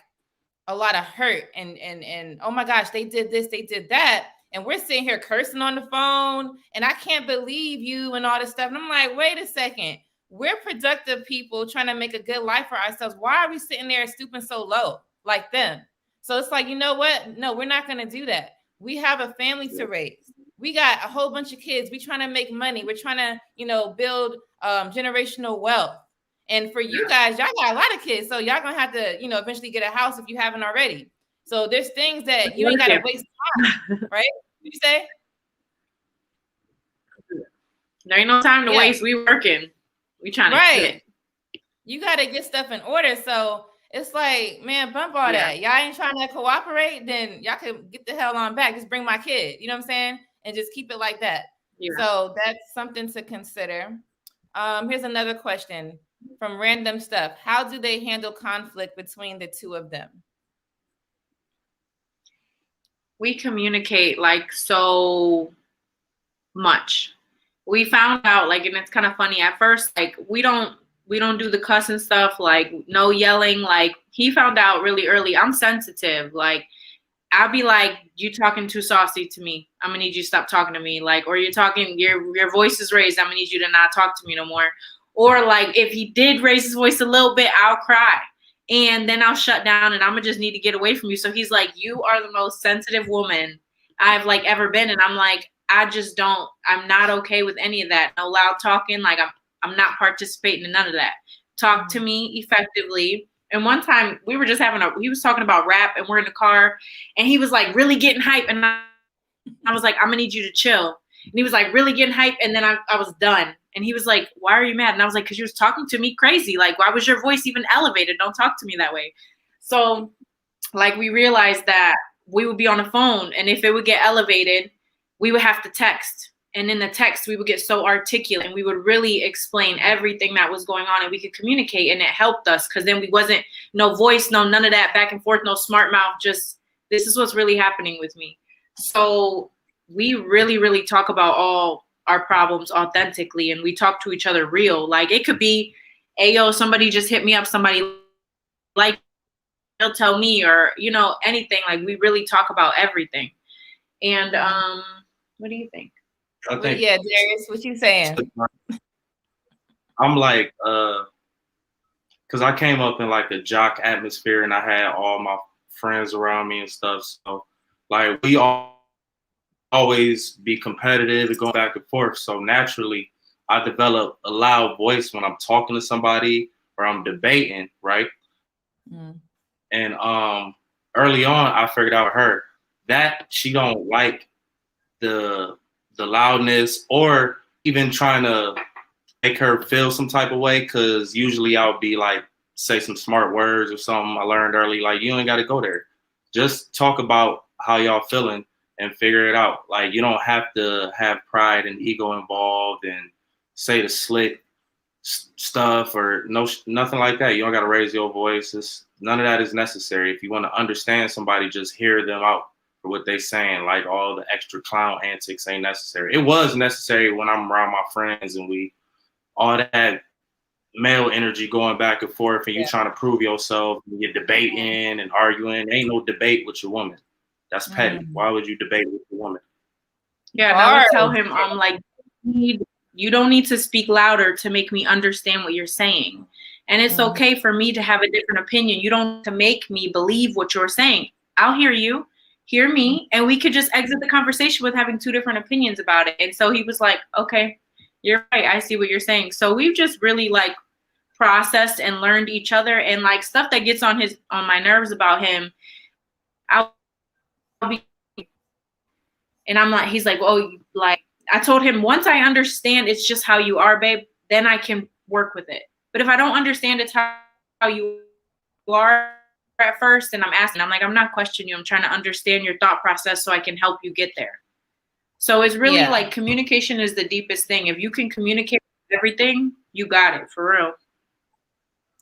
a lot of hurt and oh my gosh, they did this, they did that. And we're sitting here cursing on the phone, and I can't believe you and all this stuff. And I'm like, wait a second. We're productive people trying to make a good life for ourselves. Why are we sitting there stooping so low like them? So it's like, you know what? No, we're not going to do that. We have a family to raise. We got a whole bunch of kids. We're trying to make money. We're trying to, build generational wealth. And for you guys, y'all got a lot of kids. So y'all going to have to, eventually get a house if you haven't already. So there's things that you ain't got to waste time, right? What you say? There ain't no time to waste. We working. We trying to sit. You got to get stuff in order. So it's like, man, bump all that. Y'all ain't trying to cooperate, then y'all can get the hell on back. Just bring my kid. You know what I'm saying? And just keep it like that. Yeah. So that's something to consider. Here's another question from Random Stuff. How do they handle conflict between the two of them? We communicate like so much. We found out, like, and it's kind of funny at first, like we don't do the cussing stuff, like no yelling. Like he found out really early, I'm sensitive. Like I'll be like, you talking too saucy to me. I'm gonna need you to stop talking to me. Like, or you're talking, your voice is raised. I'm gonna need you to not talk to me no more. Or like if he did raise his voice a little bit, I'll cry. And then I'll shut down and I'm gonna just need to get away from you. So he's like, you are the most sensitive woman I've like ever been. And I'm like, I'm not okay with any of that. No loud talking. Like I'm not participating in none of that. Talk to me effectively. And one time we were just he was talking about rap and we're in the car and he was like really getting hype. And I was like, I'm gonna need you to chill. And he was like really getting hype. And then I was done. And he was like, why are you mad? And I was like, because you was talking to me crazy. Like, why was your voice even elevated? Don't talk to me that way. So like we realized that we would be on the phone and if it would get elevated, we would have to text. And in the text, we would get so articulate and we would really explain everything that was going on and we could communicate and it helped us because then we wasn't no voice, no none of that back and forth, no smart mouth, just this is what's really happening with me. So we really, really talk about all our problems authentically and we talk to each other real. Like it could be, hey, yo, somebody just hit me up, somebody like they'll tell me or, anything. Like we really talk about everything. And what do you think? I think, Darius, what you saying? I'm like, because I came up in like a jock atmosphere and I had all my friends around me and stuff. So like we always be competitive and going back and forth. So naturally, I develop a loud voice when I'm talking to somebody or I'm debating, right? Mm. And early on, I figured out her that she don't like the loudness or even trying to make her feel some type of way. Cause usually I'll be like, say some smart words or something. I learned early, like you ain't got to go there. Just talk about how y'all feeling and figure it out. Like you don't have to have pride and ego involved and say the slick stuff or nothing like that. You don't got to raise your voice. None of that is necessary. If you want to understand somebody, just hear them out for what they saying. Like all the extra clown antics ain't necessary. It was necessary when I'm around my friends and we all that male energy going back and forth and you trying to prove yourself and you're debating and arguing. Ain't no debate with your woman. That's petty. Why would you debate with your woman? Yeah, and I would tell him, I'm like, you don't need to speak louder to make me understand what you're saying. And it's okay for me to have a different opinion. You don't have to make me believe what you're saying. I'll hear you, hear me, and we could just exit the conversation with having two different opinions about it. And so he was like, okay, you're right. I see what you're saying. So we've just really like processed and learned each other, and like stuff that gets on my nerves about him, I'll be, and I'm like, he's like, oh, like I told him, once I understand it's just how you are, babe, then I can work with it. But if I don't understand it's how you are at first, and I'm asking, I'm like, I'm not questioning you, I'm trying to understand your thought process so I can help you get there. So it's really like communication is the deepest thing. If you can communicate everything, you got it, for real.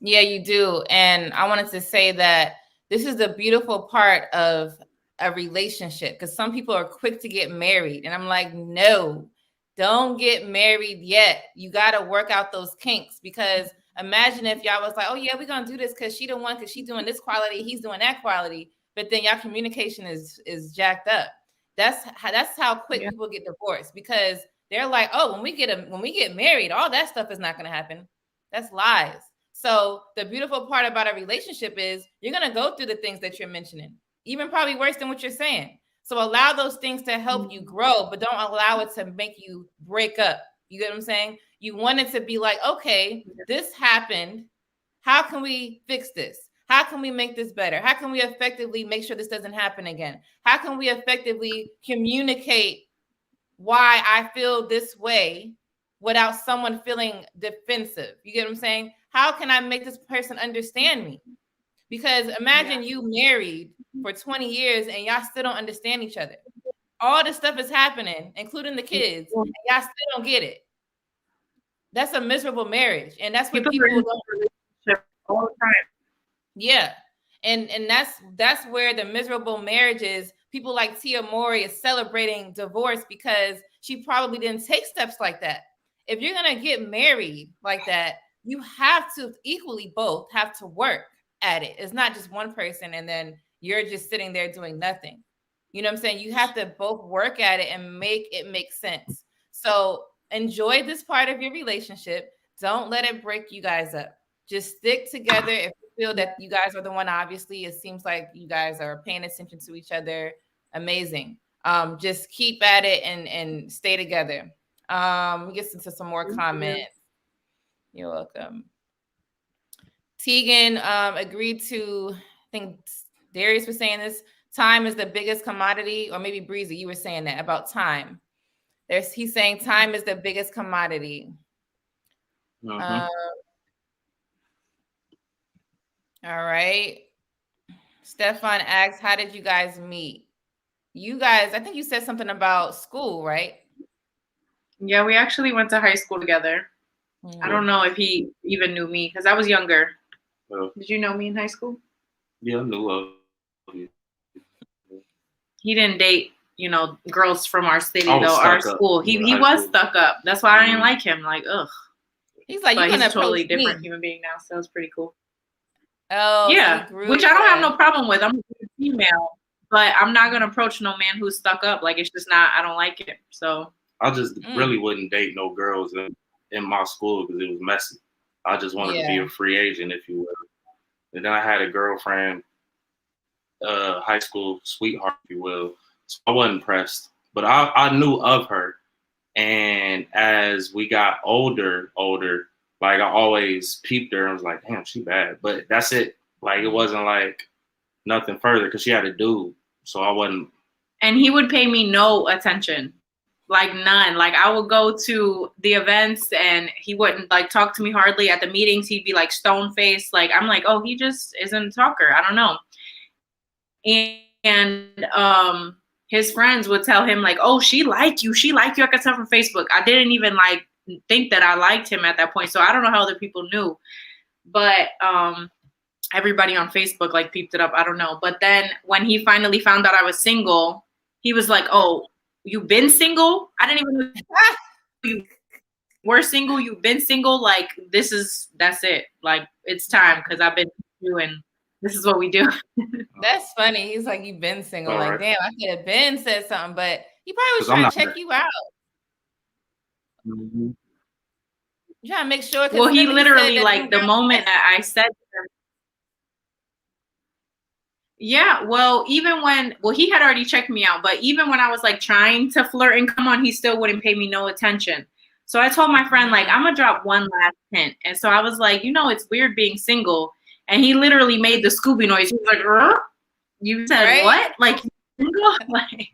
Yeah, you do. And I wanted to say that this is the beautiful part of a relationship, because some people are quick to get married. And I'm like, no, don't get married yet. You got to work out those kinks, because imagine if y'all was like, oh yeah, we're going to do this because she the one, because she's doing this quality, he's doing that quality. But then y'all communication is jacked up. That's how quick people get divorced, because they're like, oh, when we get married, all that stuff is not going to happen. That's lies. So the beautiful part about a relationship is you're going to go through the things that you're mentioning, even probably worse than what you're saying. So allow those things to help you grow, but don't allow it to make you break up. You get what I'm saying? You want it to be like, okay, this happened. How can we fix this? How can we make this better? How can we effectively make sure this doesn't happen again? How can we effectively communicate why I feel this way without someone feeling defensive? You get what I'm saying? How can I make this person understand me? Because imagine you married for 20 years and y'all still don't understand each other. All this stuff is happening, including the kids, and y'all still don't get it. That's a miserable marriage. And that's what people don't all the time. Yeah. And that's where the miserable marriage is. People like Tia Mowry is celebrating divorce because she probably didn't take steps like that. If you're going to get married like that, you have to equally both have to work at it. It's not just one person and then you're just sitting there doing nothing. You know what I'm saying? You have to both work at it and make it make sense. So enjoy this part of your relationship. Don't let it break you guys up. Just stick together. If you feel that you guys are the one, obviously, it seems like you guys are paying attention to each other. Amazing. Just keep at it and stay together. We get into some more comments. You're welcome. Tegan agreed to, I think Darius was saying this, time is the biggest commodity, or maybe Breezy, you were saying that about time. He's saying time is the biggest commodity. All right. Stefan asks, how did you guys meet? You guys, I think you said something about school, right? Yeah, we actually went to high school together. I don't know if he even knew me because I was younger. Did you know me in high school? Yeah, I knew of you. He didn't date, girls from our city, though, our school. He was stuck up. That's why I didn't like him. Like, ugh. He's like, he's a totally different human being now, so it's pretty cool. Oh, yeah, which I don't have no problem with. I'm a female, but I'm not gonna approach no man who's stuck up. Like, it's just not. I don't like it. So I just really wouldn't date no girls in my school because it was messy. I just wanted to be a free agent, if you will. And then I had a girlfriend, high school sweetheart, if you will. So I wasn't pressed, but I knew of her. And as we got older, like I always peeped her and was like, damn, she bad. But that's it. Like, it wasn't like nothing further because she had a dude. So I wasn't. And he would pay me no attention. Like, none. Like, I would go to the events and he wouldn't like talk to me hardly. At the meetings, he'd be like stone faced. Like, I'm like, oh, he just isn't a talker. I don't know. And his friends would tell him like, oh, she like you. I could tell from Facebook. I didn't even like think that I liked him at that point. So I don't know how other people knew. But everybody on Facebook like peeped it up. I don't know. But then when he finally found out I was single, he was like, oh, you've been single? I didn't even know you were single. You've been single. Like, that's it. Like, it's time because I've been doing. This is what we do. That's funny. He's like, you've been single. All like, right. Damn, I could have been said something, but he probably was trying to check you out. Mm-hmm. You trying to make sure. Well, he literally, like, the moment that I said to him, yeah, well, he had already checked me out, but even when I was like trying to flirt and come on, he still wouldn't pay me no attention. So I told my friend, like, I'm gonna drop one last hint. And so I was like, you know, it's weird being single. And he literally made the Scooby noise. He was like, you said Right? what? Like, single? Like,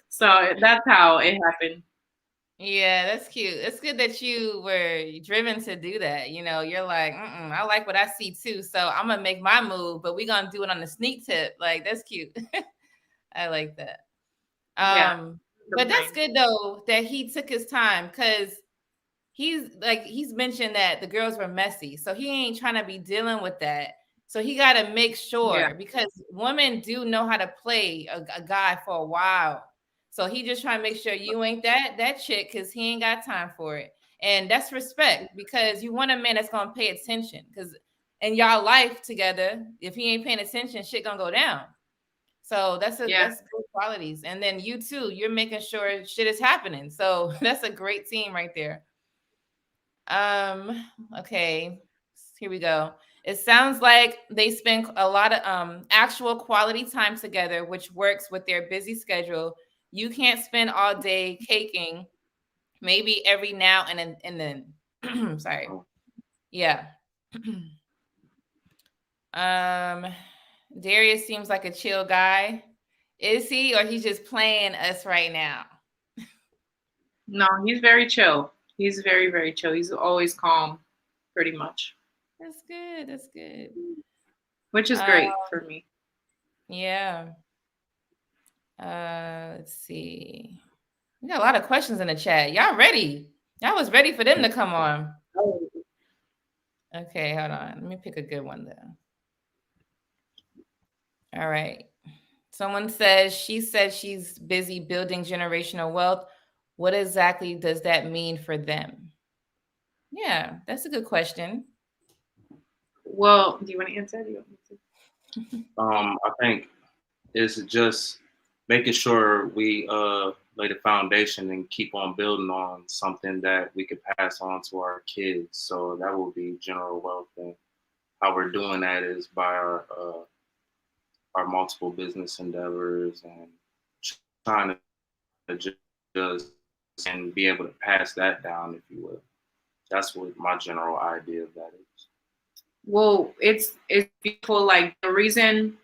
so that's how it happened. Yeah, that's cute. It's good that you were driven to do that. You know, you're like, I like what I see too. So I'm gonna make my move, but we're gonna do it on the sneak tip. Like, that's cute. I like that. But that's good though that he took his time, because he's mentioned that the girls were messy. So he ain't trying to be dealing with that. So he got to make sure, because women do know how to play a guy for a while. So he just trying to make sure you ain't that chick, because he ain't got time for it. And that's respect, because you want a man that's going to pay attention, because in y'all life together, if he ain't paying attention, shit going to go down. So that's good qualities. And then you too, you're making sure shit is happening. So that's a great team right there. Okay, here we go. It sounds like they spend a lot of actual quality time together, which works with their busy schedule. You can't spend all day caking, maybe every now and then. Sorry. Yeah. Darius seems like a chill guy. Is he, or he's just playing us right now? No, he's very chill. He's very, very chill. He's always calm, pretty much. That's good. That's good. Which is great for me. Yeah. Let's see. We got a lot of questions in the chat. Y'all ready? Y'all was ready for them to come on. Okay, hold on. Let me pick a good one though. All right. Someone says she said she's busy building generational wealth. What exactly does that mean for them? Yeah, that's a good question. Well, do you want to answer? I think it's just making sure we lay the foundation and keep on building on something that we could pass on to our kids. So that will be general wealth, and how we're doing that is by our multiple business endeavors and trying to just and be able to pass that down, if you will. That's what my general idea of that is. Well, it's beautiful. Like, the reason,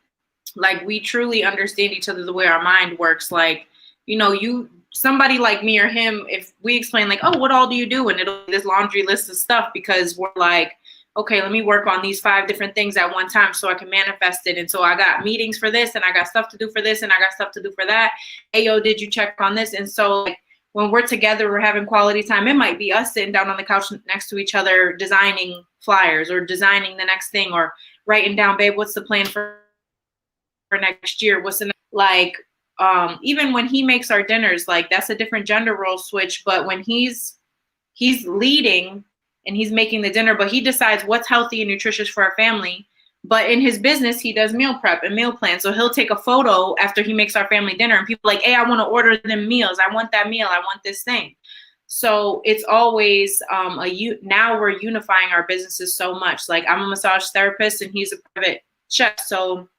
like, we truly understand each other the way our mind works. Like, you know, somebody like me or him, if we explain like, oh, what all do you do? And it'll be this laundry list of stuff, because we're like, okay, let me work on these 5 different things at one time so I can manifest it. And so I got meetings for this, and I got stuff to do for this, and I got stuff to do for that. Hey, yo, did you check on this? And so, like, when we're together, we're having quality time. It might be us sitting down on the couch next to each other, designing flyers or designing the next thing, or writing down, babe, what's the plan for next year? What's the like, even when he makes our dinners, like, that's a different gender role switch. But when he's leading and he's making the dinner, but he decides what's healthy and nutritious for our family. But in his business, he does meal prep and meal plans. So he'll take a photo after he makes our family dinner, and people are like, hey, I want to order them meals. I want that meal. I want this thing. So it's always now we're unifying our businesses so much. Like, I'm a massage therapist and he's a private chef. So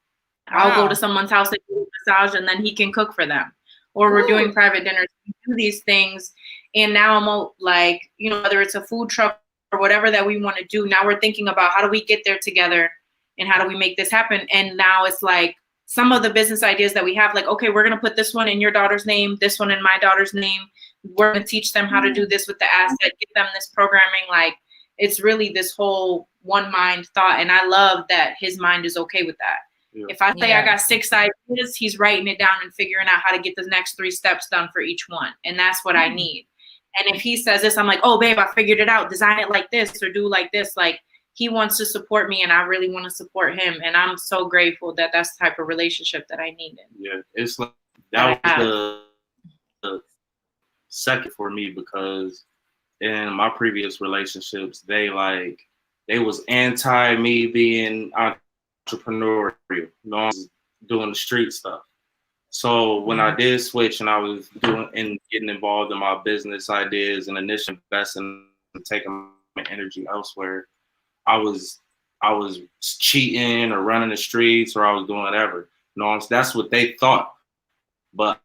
I'll go to someone's house and do a massage, and then he can cook for them. Or we're doing private dinners. We do these things. And now I'm like, you know, whether it's a food truck or whatever that we want to do, now we're thinking about how do we get there together and how do we make this happen? And now it's like some of the business ideas that we have, like, okay, we're going to put this one in your daughter's name, this one in my daughter's name. We're going to teach them how to do this with the asset, get them this programming. Like, it's really this whole one mind thought. And I love that his mind is okay with that. Yeah. If I say I got 6 ideas, he's writing it down and figuring out how to get the next 3 steps done for each one. And that's what I need. And if he says this, I'm like, oh, babe, I figured it out. Design it like this or do like this. Like, he wants to support me and I really want to support him. And I'm so grateful that that's the type of relationship that I needed. Yeah, it's like that was the second for me, because in my previous relationships, they was anti me being entrepreneurial, you know, I was doing the street stuff. So when I did switch and I was doing and getting involved in my business ideas and initially investing and taking my energy elsewhere, I was cheating or running the streets, or I was doing whatever. You know, that's what they thought. But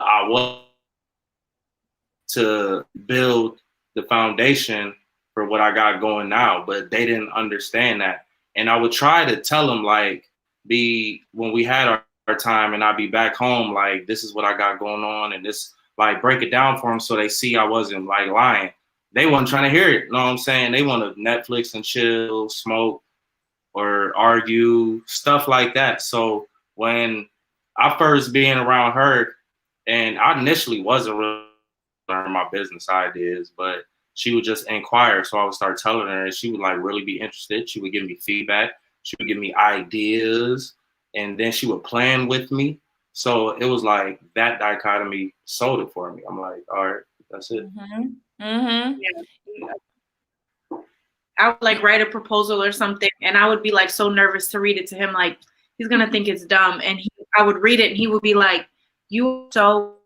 I was to build the foundation for what I got going now, but they didn't understand that. And I would try to tell them, like, when we had our time and I'd be back home, like, this is what I got going on, and this, like, break it down for them so they see I wasn't, like, lying. They wasn't trying to hear it, you know what I'm saying? They want to Netflix and chill, smoke, or argue, stuff like that. So when I first being around her, and I initially wasn't really learning my business ideas, but she would just inquire. So I would start telling her, and she would, like, really be interested. She would give me feedback. She would give me ideas, and then she would plan with me. So it was like that dichotomy sold it for me. I'm like, all right, that's it. Mm-hmm. Mm-hmm. Yeah. I would, like, write a proposal or something, and I would be, like, so nervous to read it to him, like, he's gonna think it's dumb. And I would read it, and he would be like, "You so,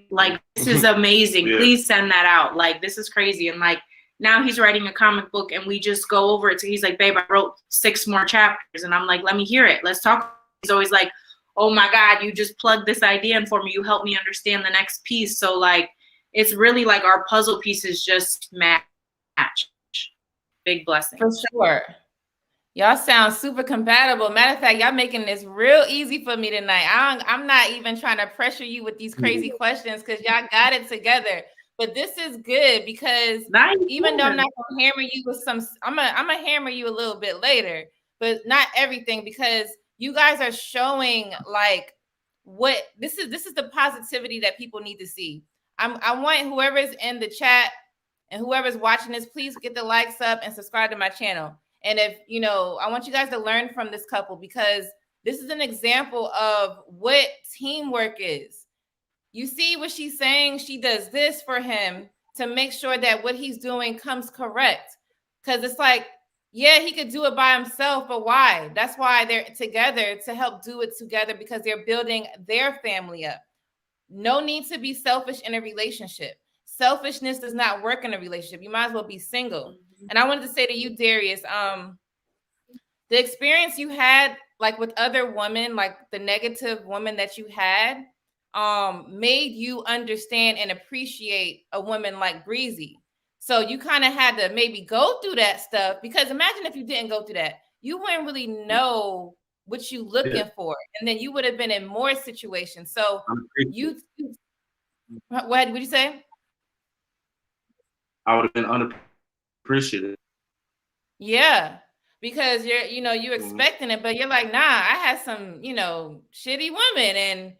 like, this is amazing. Yeah. Please send that out. Like, this is crazy." And, like, now he's writing a comic book, and we just go over it. So he's like, "Babe, I wrote 6 more chapters," and I'm like, "Let me hear it. Let's talk." He's always like, "Oh my God, you just plugged this idea in for me. You helped me understand the next piece." So, like, it's really like our puzzle pieces just match. Big blessing. For sure. Y'all sound super compatible. Matter of fact, y'all making this real easy for me tonight. I'm not even trying to pressure you with these crazy questions because y'all got it together. But this is good because even though I'm not gonna hammer you with some, I'm gonna hammer you a little bit later, but not everything, because you guys are showing, like, what this is the positivity that people need to see. I want whoever's in the chat and whoever's watching this, please get the likes up and subscribe to my channel. And if, I want you guys to learn from this couple, because this is an example of what teamwork is. You see what she's saying? She does this for him to make sure that what he's doing comes correct. Because it's like, yeah, he could do it by himself, but why? That's why they're together, to help do it together, because they're building their family up. No need to be selfish in a relationship. Selfishness does not work in a relationship. You might as well be single. And I wanted to say to you, Darius, the experience you had, like, with other women, like the negative woman that you had, made you understand and appreciate a woman like Breezy. So you kind of had to maybe go through that stuff, because imagine if you didn't go through that, you wouldn't really know what you looking for, and then you would have been in more situations. So what would you say? I would have been unappreciated. Yeah, because you're expecting it, but you're like, nah, I had some, shitty women, and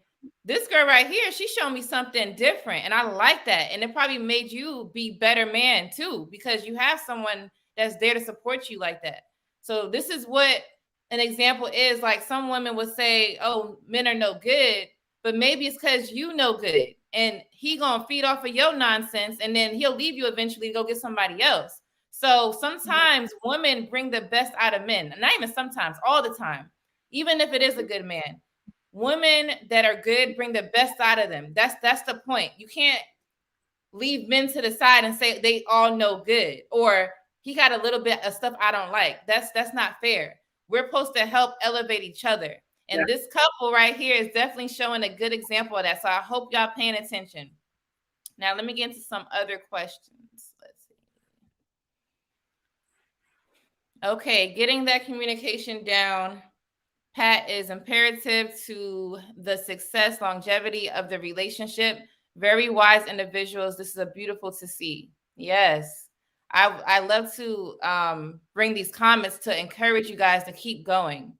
this girl right here, she showed me something different, and I like that. And it probably made you be better man too, because you have someone that's there to support you like that. So this is what an example is. Like, some women would say, oh, men are no good, but maybe it's because you know good, and he gonna feed off of your nonsense, and then he'll leave you eventually to go get somebody else. So sometimes women bring the best out of men. Not even sometimes, all the time. Even if it is a good man. Women that are good bring the best out of them. That's the point. You can't leave men to the side and say they all know good, or he got a little bit of stuff I don't like. That's not fair. We're supposed to help elevate each other. And this couple right here is definitely showing a good example of that. So I hope y'all paying attention. Now let me get into some other questions. Let's see. Okay, getting that communication down, Pat, is imperative to the success, longevity of the relationship. Very wise individuals. This is beautiful to see. Yes. I love to bring these comments to encourage you guys to keep going.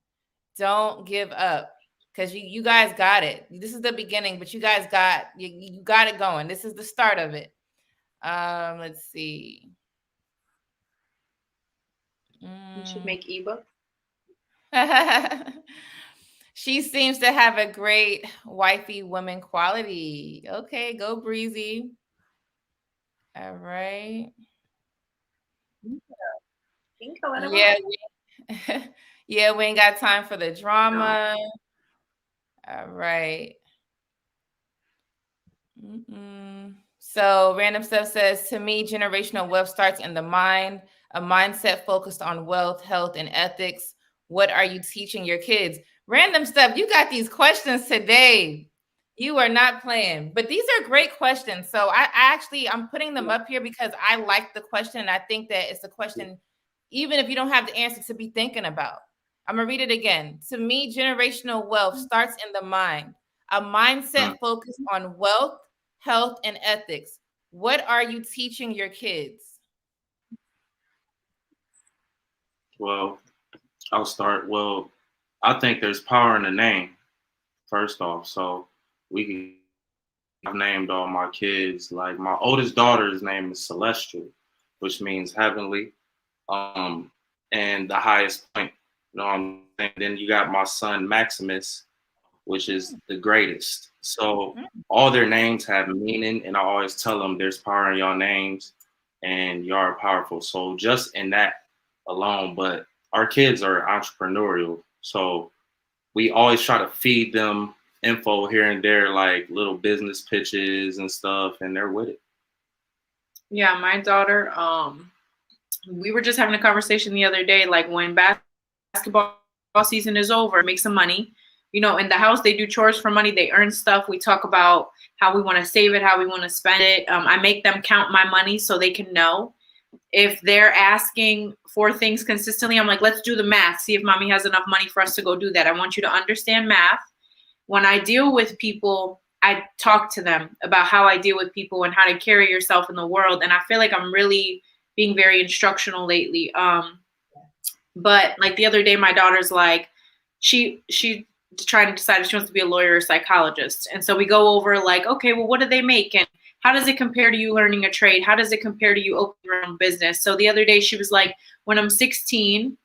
Don't give up, because you guys got it. This is the beginning, but you guys got it going. This is the start of it. Let's see. You should make ebook. She seems to have a great wifey woman quality. Okay, go Breezy. All right. Yeah, yeah, we ain't got time for the drama. No. All right. So Random Stuff says, to me, generational wealth starts in the mind, a mindset focused on wealth, health, and ethics. What are you teaching your kids? Random Stuff, you got these questions today. You are not playing, but these are great questions. So I'm putting them up here because I like the question. And I think that it's a question, even if you don't have the answer, to be thinking about. I'm going to read it again. To me, generational wealth starts in the mind, a mindset focused on wealth, health, and ethics. What are you teaching your kids? Well, I'll start. Well, I think there's power in the name, first off. So I've named all my kids. Like my oldest daughter's name is Celestial, which means heavenly. And the highest point. You know what I'm saying? Then you got my son Maximus, which is the greatest. So all their names have meaning, and I always tell them there's power in your names, and you are powerful. So just in that alone, but our kids are entrepreneurial, so we always try to feed them info here and there, like little business pitches and stuff, and they're with it. Yeah, my daughter, we were just having a conversation the other day, like when basketball season is over, make some money. You know, in the house, they do chores for money. They earn stuff. We talk about how we want to save it, how we want to spend it. I make them count my money so they can know. If they're asking for things consistently, I'm like, let's do the math. See if mommy has enough money for us to go do that. I want you to understand math. When I deal with people, I talk to them about how I deal with people and how to carry yourself in the world. And I feel like I'm really being very instructional lately. But like the other day, my daughter's like, she trying to decide if she wants to be a lawyer or a psychologist. And so we go over like, okay, well, what do they make? And how does it compare to you learning a trade? How does it compare to you opening your own business? So the other day she was like, when I'm 16,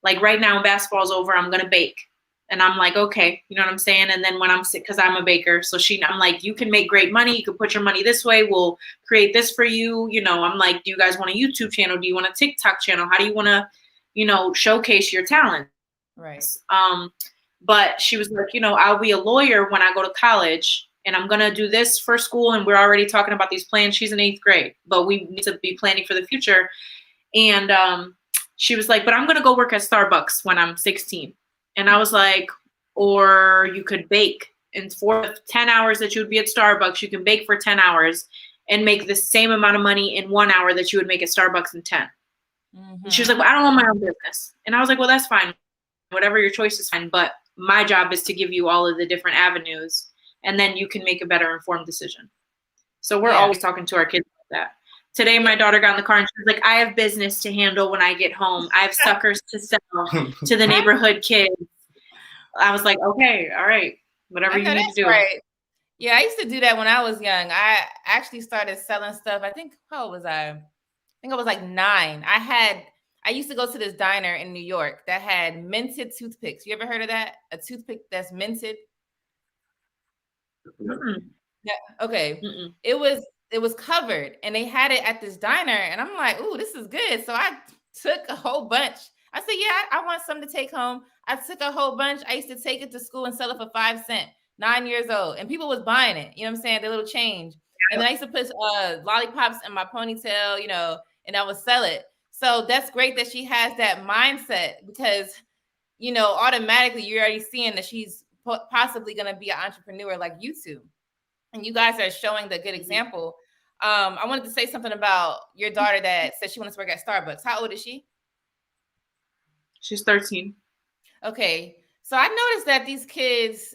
like right now basketball's over, I'm going to bake. And I'm like, okay, you know what I'm saying? And then when I'm sick, because I'm a baker. So I'm like, you can make great money. You can put your money this way. We'll create this for you. You know, I'm like, do you guys want a YouTube channel? Do you want a TikTok channel? How do you want to, you know, showcase your talent? Right. But she was like, you know, I'll be a lawyer when I go to college, and I'm going to do this for school. And we're already talking about these plans. She's in 8th grade, but we need to be planning for the future. And she was like, but I'm going to go work at Starbucks when I'm 16. And I was like, or you could bake. And for 10 hours that you would be at Starbucks, you can bake for 10 hours and make the same amount of money in 1 hour that you would make at Starbucks in 10. And she was like, well, I don't want my own business. And I was like, well, that's fine. Whatever your choice is fine. But my job is to give you all of the different avenues, and then you can make a better informed decision. So we're always talking to our kids like that. Today, my daughter got in the car and she was like, I have business to handle when I get home. I have suckers to sell to the neighborhood kids. I was like, okay, all right, whatever you need to do. Right. Yeah, I used to do that when I was young. I actually started selling stuff. I think, how old was I? I think I was like 9. I used to go to this diner in New York that had minted toothpicks. You ever heard of that? A toothpick that's minted? Yeah. Okay. It was covered, and they had it at this diner, and I'm like, ooh, this is good. So I took a whole bunch. I said, yeah, I want some to take home. I took a whole bunch. I used to take it to school and sell it for 5 cents. 9 years old, and people was buying it. You know what I'm saying? The little change. And then I used to put lollipops in my ponytail, you know, and I would sell it. So that's great that she has that mindset, because, you know, automatically you're already seeing that she's possibly going to be an entrepreneur like you two. And you guys are showing the good example. I wanted to say something about your daughter that said she wants to work at Starbucks. How old is she? She's 13. Okay. So I noticed that these kids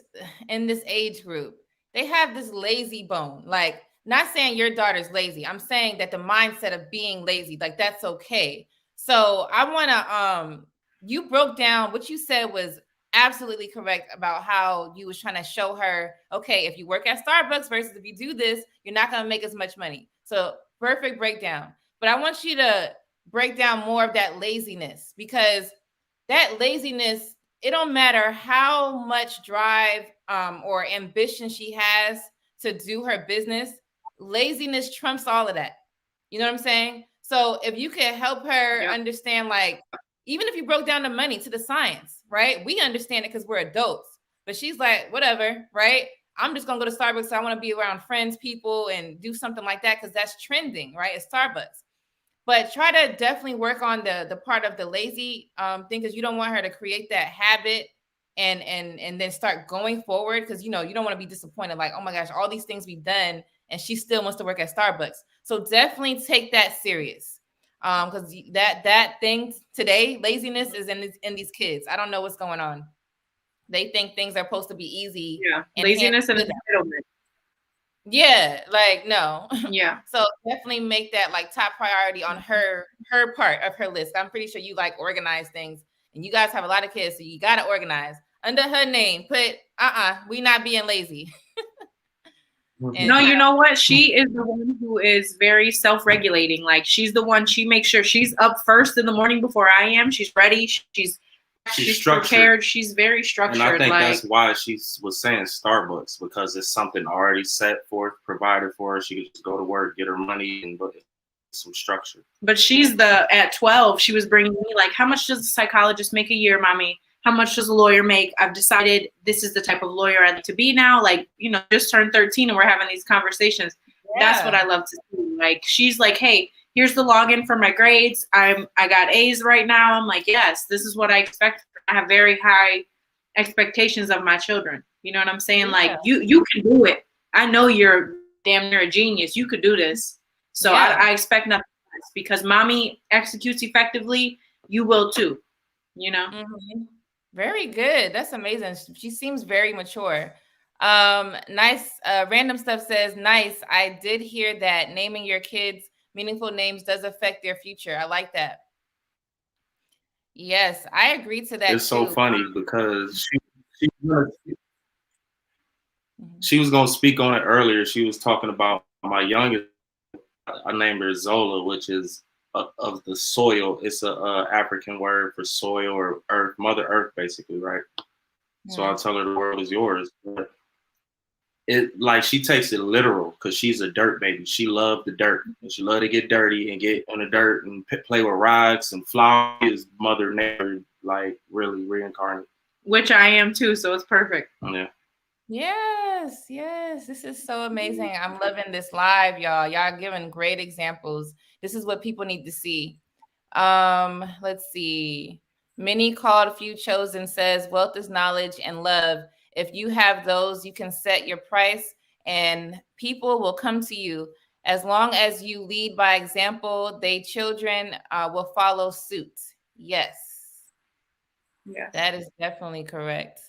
in this age group, they have this lazy bone. Like, not saying your daughter's lazy. I'm saying that the mindset of being lazy, like that's okay. So I want to, you broke down what you said was absolutely correct about how you was trying to show her, okay, if you work at Starbucks versus if you do this, you're not going to make as much money. So perfect breakdown. But I want you to break down more of that laziness, because that laziness, it don't matter how much drive or ambition she has to do her business. Laziness trumps all of that. You know what I'm saying? So if you could help her understand, like, even if you broke down the money to the science, right? We understand it because we're adults. But she's like, whatever, right? I'm just going to go to Starbucks. I want to be around friends, people, and do something like that because that's trending, right? It's Starbucks. But try to definitely work on the part of the lazy thing, because you don't want her to create that habit and then start going forward, because you don't want to be disappointed, like, oh my gosh, all these things we've done and she still wants to work at Starbucks. So definitely take that serious, because that thing today, laziness, is in these kids. I don't know what's going on. They think things are supposed to be easy. Yeah, laziness and entitlement. Yeah, like, no. Yeah. So definitely make that like top priority on her part of her list. I'm pretty sure you like organize things, and you guys have a lot of kids, so you got to organize under her name. Put we not being lazy. No, you know what? She is the one who is very self-regulating. Like, she's the one, she makes sure she's up first in the morning before I am. She's ready. She's prepared. She's very structured. And I think that's why she was saying Starbucks, because it's something already set forth, provided for her. She could just go to work, get her money, and some structure. But she's at 12, she was bringing me like, how much does a psychologist make a year, mommy? How much does a lawyer make? I've decided this is the type of lawyer I'd like to be now. Like, just turned 13 and we're having these conversations. Yeah. That's what I love to see. Like, she's like, hey, here's the login for my grades. I got A's right now. I'm like, yes, this is what I expect. I have very high expectations of my children. You know what I'm saying? Yeah. Like, you can do it. I know you're damn near a genius. You could do this. So yeah. I expect nothing less, because mommy executes effectively. You will too, Mm-hmm. Very good. That's amazing. She seems very mature. Nice. Random stuff says, nice. I did hear that naming your kids meaningful names does affect their future. I like that. Yes, I agree to that. It's so funny because she was going to speak on it earlier. She was talking about my youngest. I named her Zola, which is of the soil. It's a African word for soil or earth, Mother Earth, basically, right? Yeah. So I tell her the world is yours. But she takes it literal, because she's a dirt baby. She loved the dirt, and she loved to get dirty and get on the dirt and play with rocks and flowers. Mother Nature, like, really reincarnated. Which I am too, so it's perfect. Yeah. Yes. This is so amazing. I'm loving this live, y'all. Y'all giving great examples. This is what people need to see. Let's see. Many called, few chosen says, wealth is knowledge and love. If you have those, you can set your price and people will come to you. As long as you lead by example, children will follow suit. Yes. Yeah. That is definitely correct.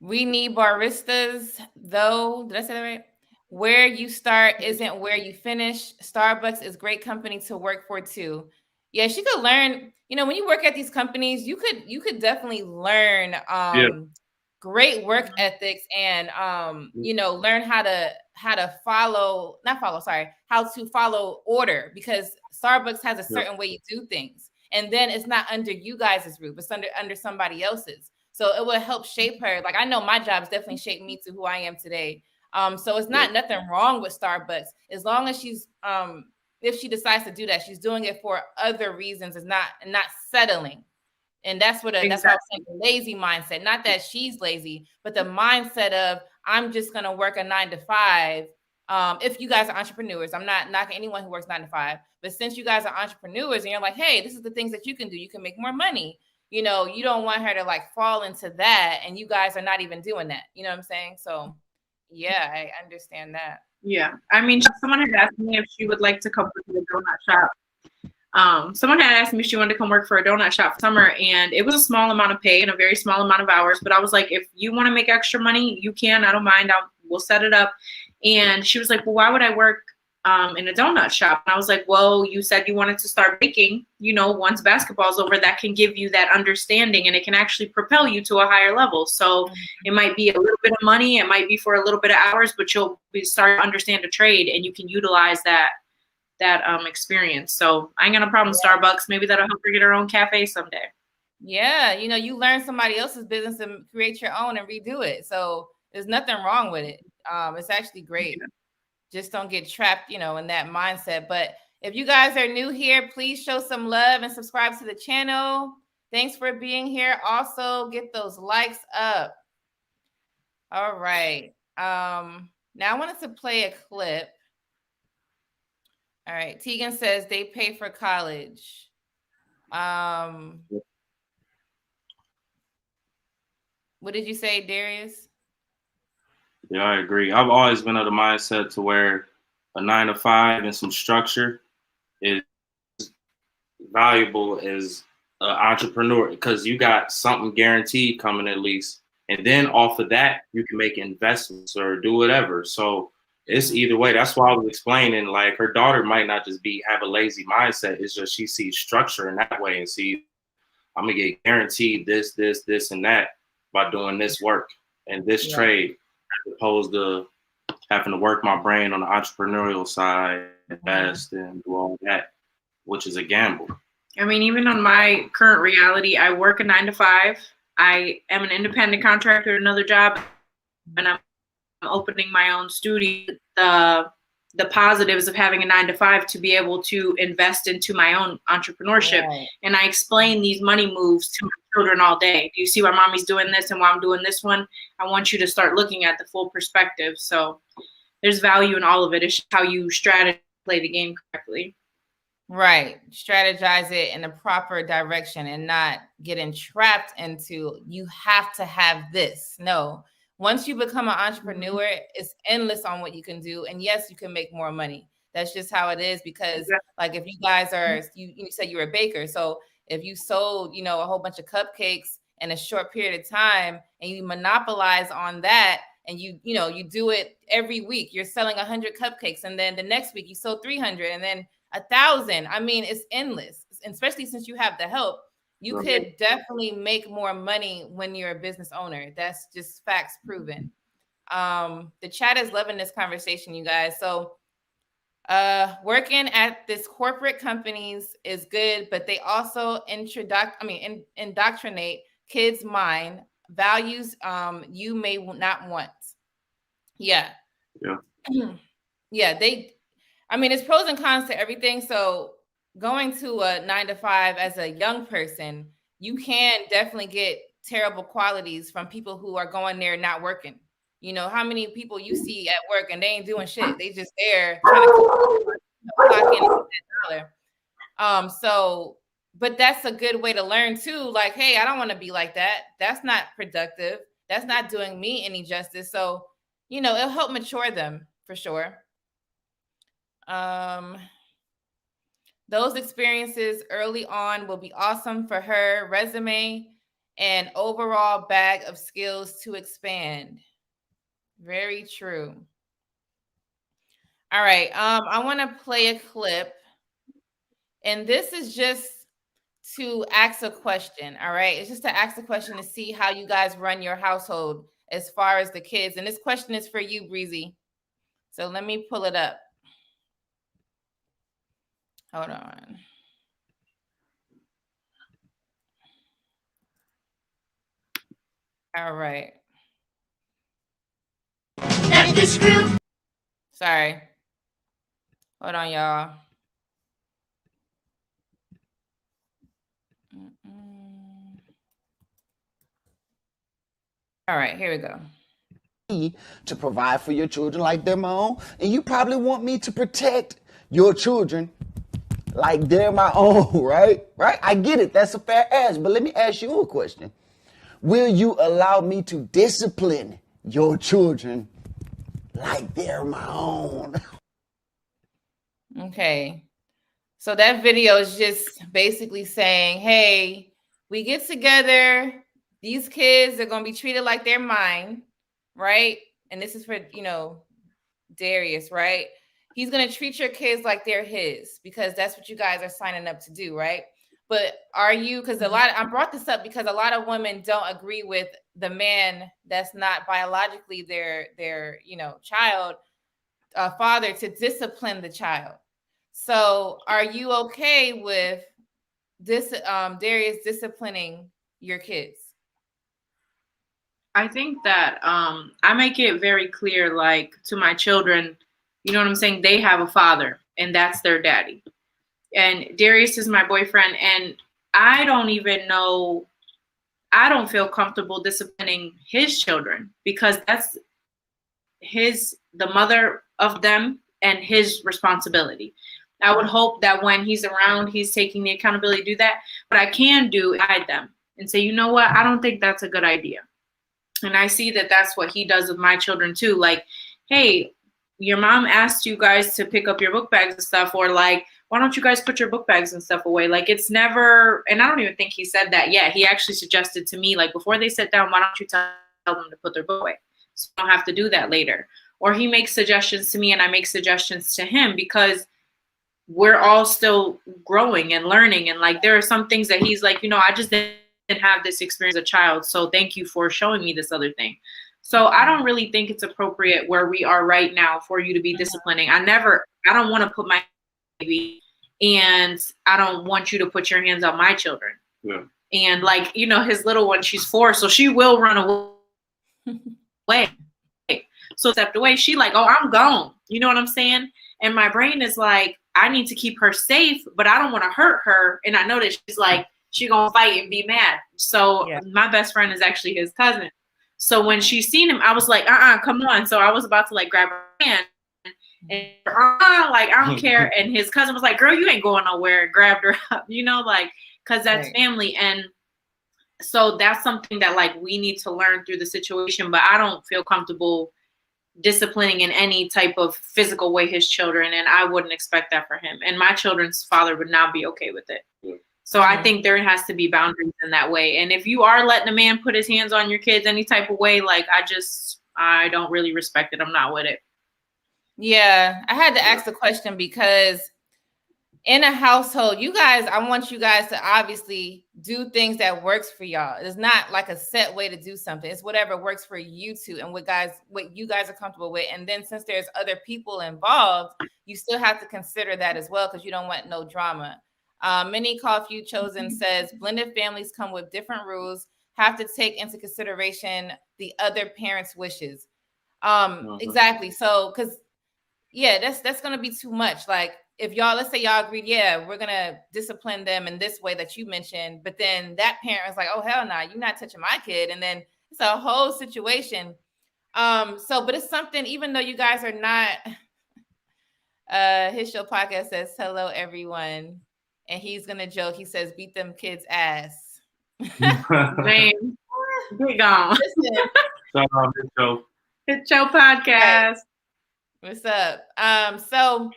We need baristas, though. Did I say that right? Where you start isn't where you finish. Starbucks is great company to work for too. Yeah, she could learn. When you work at these companies, you could definitely learn great work ethics and learn how to follow order, because Starbucks has a certain way you do things, and then it's not under you guys' roof, it's under somebody else's. So it will help shape her. Like, I know my job's definitely shaped me to who I am today. So it's not nothing wrong with Starbucks, as long as she's if she decides to do that, she's doing it for other reasons. It's not settling. And that's what that's what I'm saying, the lazy mindset. Not that she's lazy, but the mindset of, I'm just gonna work a 9 to 5. If you guys are entrepreneurs, I'm not knocking anyone who works 9 to 5, but since you guys are entrepreneurs and you're like, hey, this is the things that you can do, you can make more money. You don't want her to like fall into that, and you guys are not even doing that. You know what I'm saying? So yeah, I understand that. Yeah. I mean, someone had asked me if she would like to come work at a donut shop. Someone had asked me if she wanted to come work for a donut shop for summer, and it was a small amount of pay and a very small amount of hours. But I was like, if you want to make extra money, you can. I don't mind. We'll set it up. And she was like, well, why would I work in a donut shop? And I was like, well, you said you wanted to start baking. Once basketball's over, that can give you that understanding, and it can actually propel you to a higher level. So it might be a little bit of money, it might be for a little bit of hours, but you'll start to understand a trade, and you can utilize that experience. So I ain't got no problem with Starbucks. Maybe that'll help her get her own cafe someday. Yeah, you learn somebody else's business and create your own and redo it. So there's nothing wrong with it. It's actually great. Yeah. Just don't get trapped, in that mindset. But if you guys are new here, please show some love and subscribe to the channel. Thanks for being here. Also, get those likes up. All right. Now I wanted to play a clip. All right. Tegan says they pay for college. What did you say, Darius? Yeah, I agree. I've always been of the mindset to where a 9 to 5 and some structure is valuable as an entrepreneur because you got something guaranteed coming at least. And then off of that, you can make investments or do whatever. So it's either way. That's why I was explaining, like, her daughter might not just have a lazy mindset. It's just she sees structure in that way and see, I'm gonna get guaranteed this, and that by doing this work and this trade, as opposed to having to work my brain on the entrepreneurial side invest and do all that, which is a gamble. I mean, even on my current reality, I work a 9 to 5. I am an independent contractor, another job, and I'm opening my own studio. The positives of having a 9 to 5 to be able to invest into my own entrepreneurship. Right. And I explain these money moves to my children all day. Do you see why mommy's doing this and why I'm doing this one? I want you to start looking at the full perspective. So there's value in all of it. It's how you strategize, play the game correctly. Right. Strategize it in the proper direction and not getting trapped into, you have to have this. No. Once you become an entrepreneur, it's endless on what you can do. And yes, you can make more money. That's just how it is because like if you guys are, you said you were a baker. So if you sold, a whole bunch of cupcakes in a short period of time and you monopolize on that and you do it every week, you're selling 100 cupcakes. And then the next week you sold 300 and then 1,000. I mean, it's endless, especially since you have the help. You could definitely make more money when you're a business owner. That's just facts proven. The chat is loving this conversation, you guys. So working at this corporate companies is good, but they also indoctrinate kids' mind values you may not want. Yeah. It's pros and cons to everything. So going to a 9 to 5 as a young person, you can definitely get terrible qualities from people who are going there not working. How many people you see at work and they ain't doing shit. They just there trying to clock in that dollar. But that's a good way to learn too. Like, hey, I don't want to be like that. That's not productive. That's not doing me any justice. So, it'll help mature them for sure. Those experiences early on will be awesome for her resume and overall bag of skills to expand. Very true. All right. I want to play a clip. And this is just to ask a question. All right. It's just to ask a question to see how you guys run your household as far as the kids. And this question is for you, Breezy. So let me pull it up. Hold on. All right. Sorry. Hold on, y'all. All right, here we go. To provide for your children like they're my own, and you probably want me to protect your children like they're my own, right? Right? I get it. That's a fair ask. But let me ask you a question. Will you allow me to discipline your children like they're my own? Okay. So that video is just basically saying, hey, we get together. These kids are going to be treated like they're mine, right? And this is for, Darius, right? He's going to treat your kids like they're his because that's what you guys are signing up to do, right? But are you, because I brought this up because a lot of women don't agree with the man that's not biologically their child, father, to discipline the child. So are you okay with this, Darius disciplining your kids? I think that I make it very clear, like, to my children, you know what I'm saying? They have a father, and that's their daddy. And Darius is my boyfriend, and I don't feel comfortable disciplining his children because that's the mother of them and his responsibility. I would hope that when he's around, he's taking the accountability to do that. But I can guide them and say, you know what? I don't think that's a good idea. And I see that that's what he does with my children too. Like, hey, your mom asked you guys to pick up your book bags and stuff, or like, why don't you guys put your book bags and stuff away? Like, it's never, and I don't even think he said that yet. He actually suggested to me, like, before they sit down, why don't you tell them to put their book away? So you don't have to do that later. Or he makes suggestions to me and I make suggestions to him, because we're all still growing and learning. And like, there are some things that he's like, I just didn't have this experience as a child. So thank you for showing me this other thing. So I don't really think it's appropriate where we are right now for you to be disciplining. I don't want to put my baby, and I don't want you to put your hands on my children. Yeah. And like, his little one, she's 4, so she will run away. So stepped away, she like, oh, I'm gone. You know what I'm saying? And my brain is like, I need to keep her safe, but I don't want to hurt her. And I know that she's like, she gonna fight and be mad. So my best friend is actually his cousin. So when she seen him, I was like, come on. So I was about to like grab her hand and like, I don't care. And his cousin was like, girl, you ain't going nowhere, and grabbed her up, like, cause that's family. And so that's something that like we need to learn through the situation, but I don't feel comfortable disciplining in any type of physical way his children, and I wouldn't expect that for him. And my children's father would not be okay with it. Yeah. So I think there has to be boundaries in that way. And if you are letting a man put his hands on your kids any type of way, like I don't really respect it. I'm not with it. Yeah, I had to ask the question because in a household, I want you guys to obviously do things that works for y'all. It's not like a set way to do something. It's whatever works for you two and what you guys are comfortable with. And then since there's other people involved, you still have to consider that as well, because you don't want no drama. Many Call Few Chosen says blended families come with different rules, have to take into consideration the other parents' wishes. Exactly. So, because that's gonna be too much. Like, if let's say y'all agreed, we're gonna discipline them in this way that you mentioned, but then that parent was like, oh hell no, you're not touching my kid, and then it's a whole situation. But it's something, even though you guys are not. His show podcast says hello everyone, and he's gonna joke. He says, beat them kids' ass. James, be gone. Hit your podcast. Right. What's up? So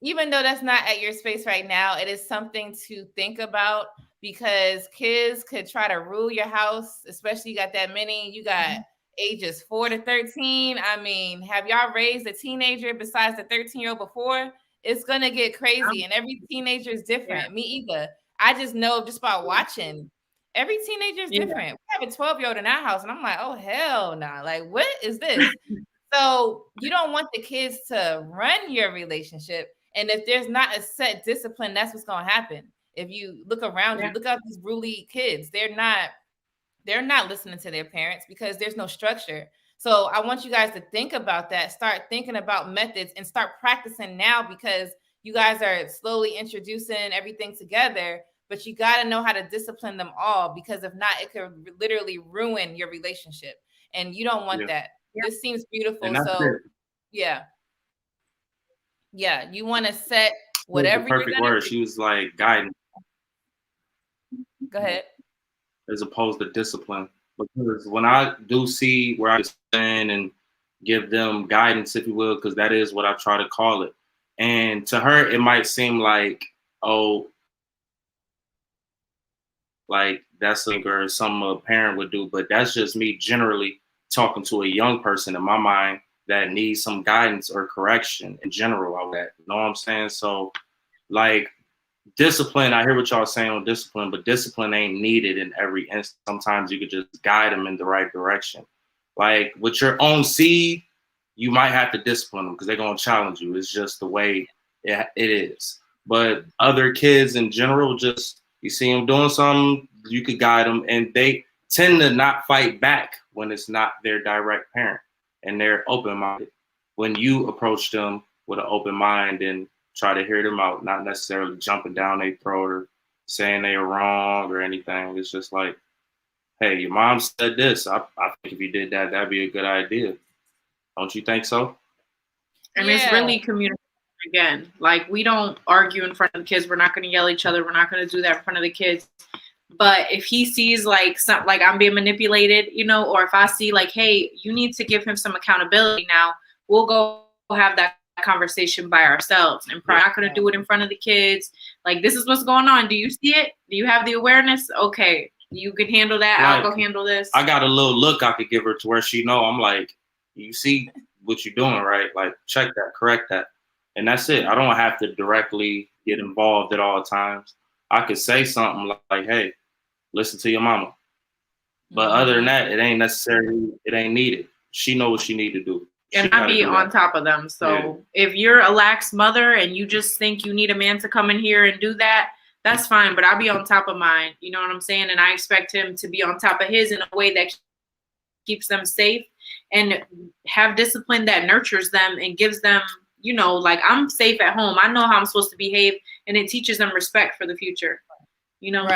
even though that's not at your space right now, it is something to think about, because kids could try to rule your house, especially you got that many. You got ages 4 to 13. I mean, have y'all raised a teenager besides the 13-year-old before? It's going to get crazy, and every teenager is different. Yeah. Me either. I just know just by watching. Every teenager is different. We have a 12-year-old in our house, and I'm like, oh, hell no. Nah. Like, what is this? So you don't want the kids to run your relationship. And if there's not a set discipline, that's what's going to happen. If you look around you, look at these ruly kids. They're not listening to their parents because there's no structure. So I want you guys to think about that. Start thinking about methods and start practicing now, because you guys are slowly introducing everything together, but you got to know how to discipline them all, because if not, it could literally ruin your relationship. And you don't want that. This seems beautiful. So yeah, you want to set whatever. Perfect word. She was like guidance. Go ahead. As opposed to discipline, because when I do see where I stand and give them guidance, if you will, because that is what I try to call it. And to her, it might seem like, oh, like that's something or some a parent would do, but that's just me generally talking to a young person in my mind that needs some guidance or correction in general of that. You know what I'm saying? So like discipline, I hear what y'all saying on discipline, but discipline ain't needed in every instance. Sometimes you could just guide them in the right direction. Like with your own seed, you might have to discipline them because they're going to challenge you. It's just the way it is. But other kids in general, just you see them doing something, you could guide them, and they tend to not fight back when it's not their direct parent and they're open-minded. When you approach them with an open mind and try to hear them out, not necessarily jumping down their throat or saying they are wrong or anything. It's just like, hey, your mom said this. I think if you did that, that'd be a good idea. Don't you think so? And it's really communication again. Like, we don't argue in front of the kids. We're not going to yell at each other. We're not going to do that in front of the kids. But if he sees like something like I'm being manipulated, you know, or if I see like, hey, you need to give him some accountability now, we'll go have that conversation by ourselves. And probably not going to do it in front of the kids. Like, this is what's going on. Do you see it? Do you have the awareness? Okay, you can handle that. Like, I'll go handle this. I got a little look I could give her to where she know I'm like, you see what you're doing, right? Like, check that, correct that. And that's it. I don't have to directly get involved at all times. I could say something like, hey, listen to your mama. But other than that, it ain't necessarily, it ain't needed. She know what she need to do. And I be on top of them. So if you're a lax mother and you just think you need a man to come in here and do that, that's fine. But I'll be on top of mine. You know what I'm saying? And I expect him to be on top of his in a way that keeps them safe and have discipline that nurtures them and gives them, you know, like, I'm safe at home. I know how I'm supposed to behave, and it teaches them respect for the future. You know?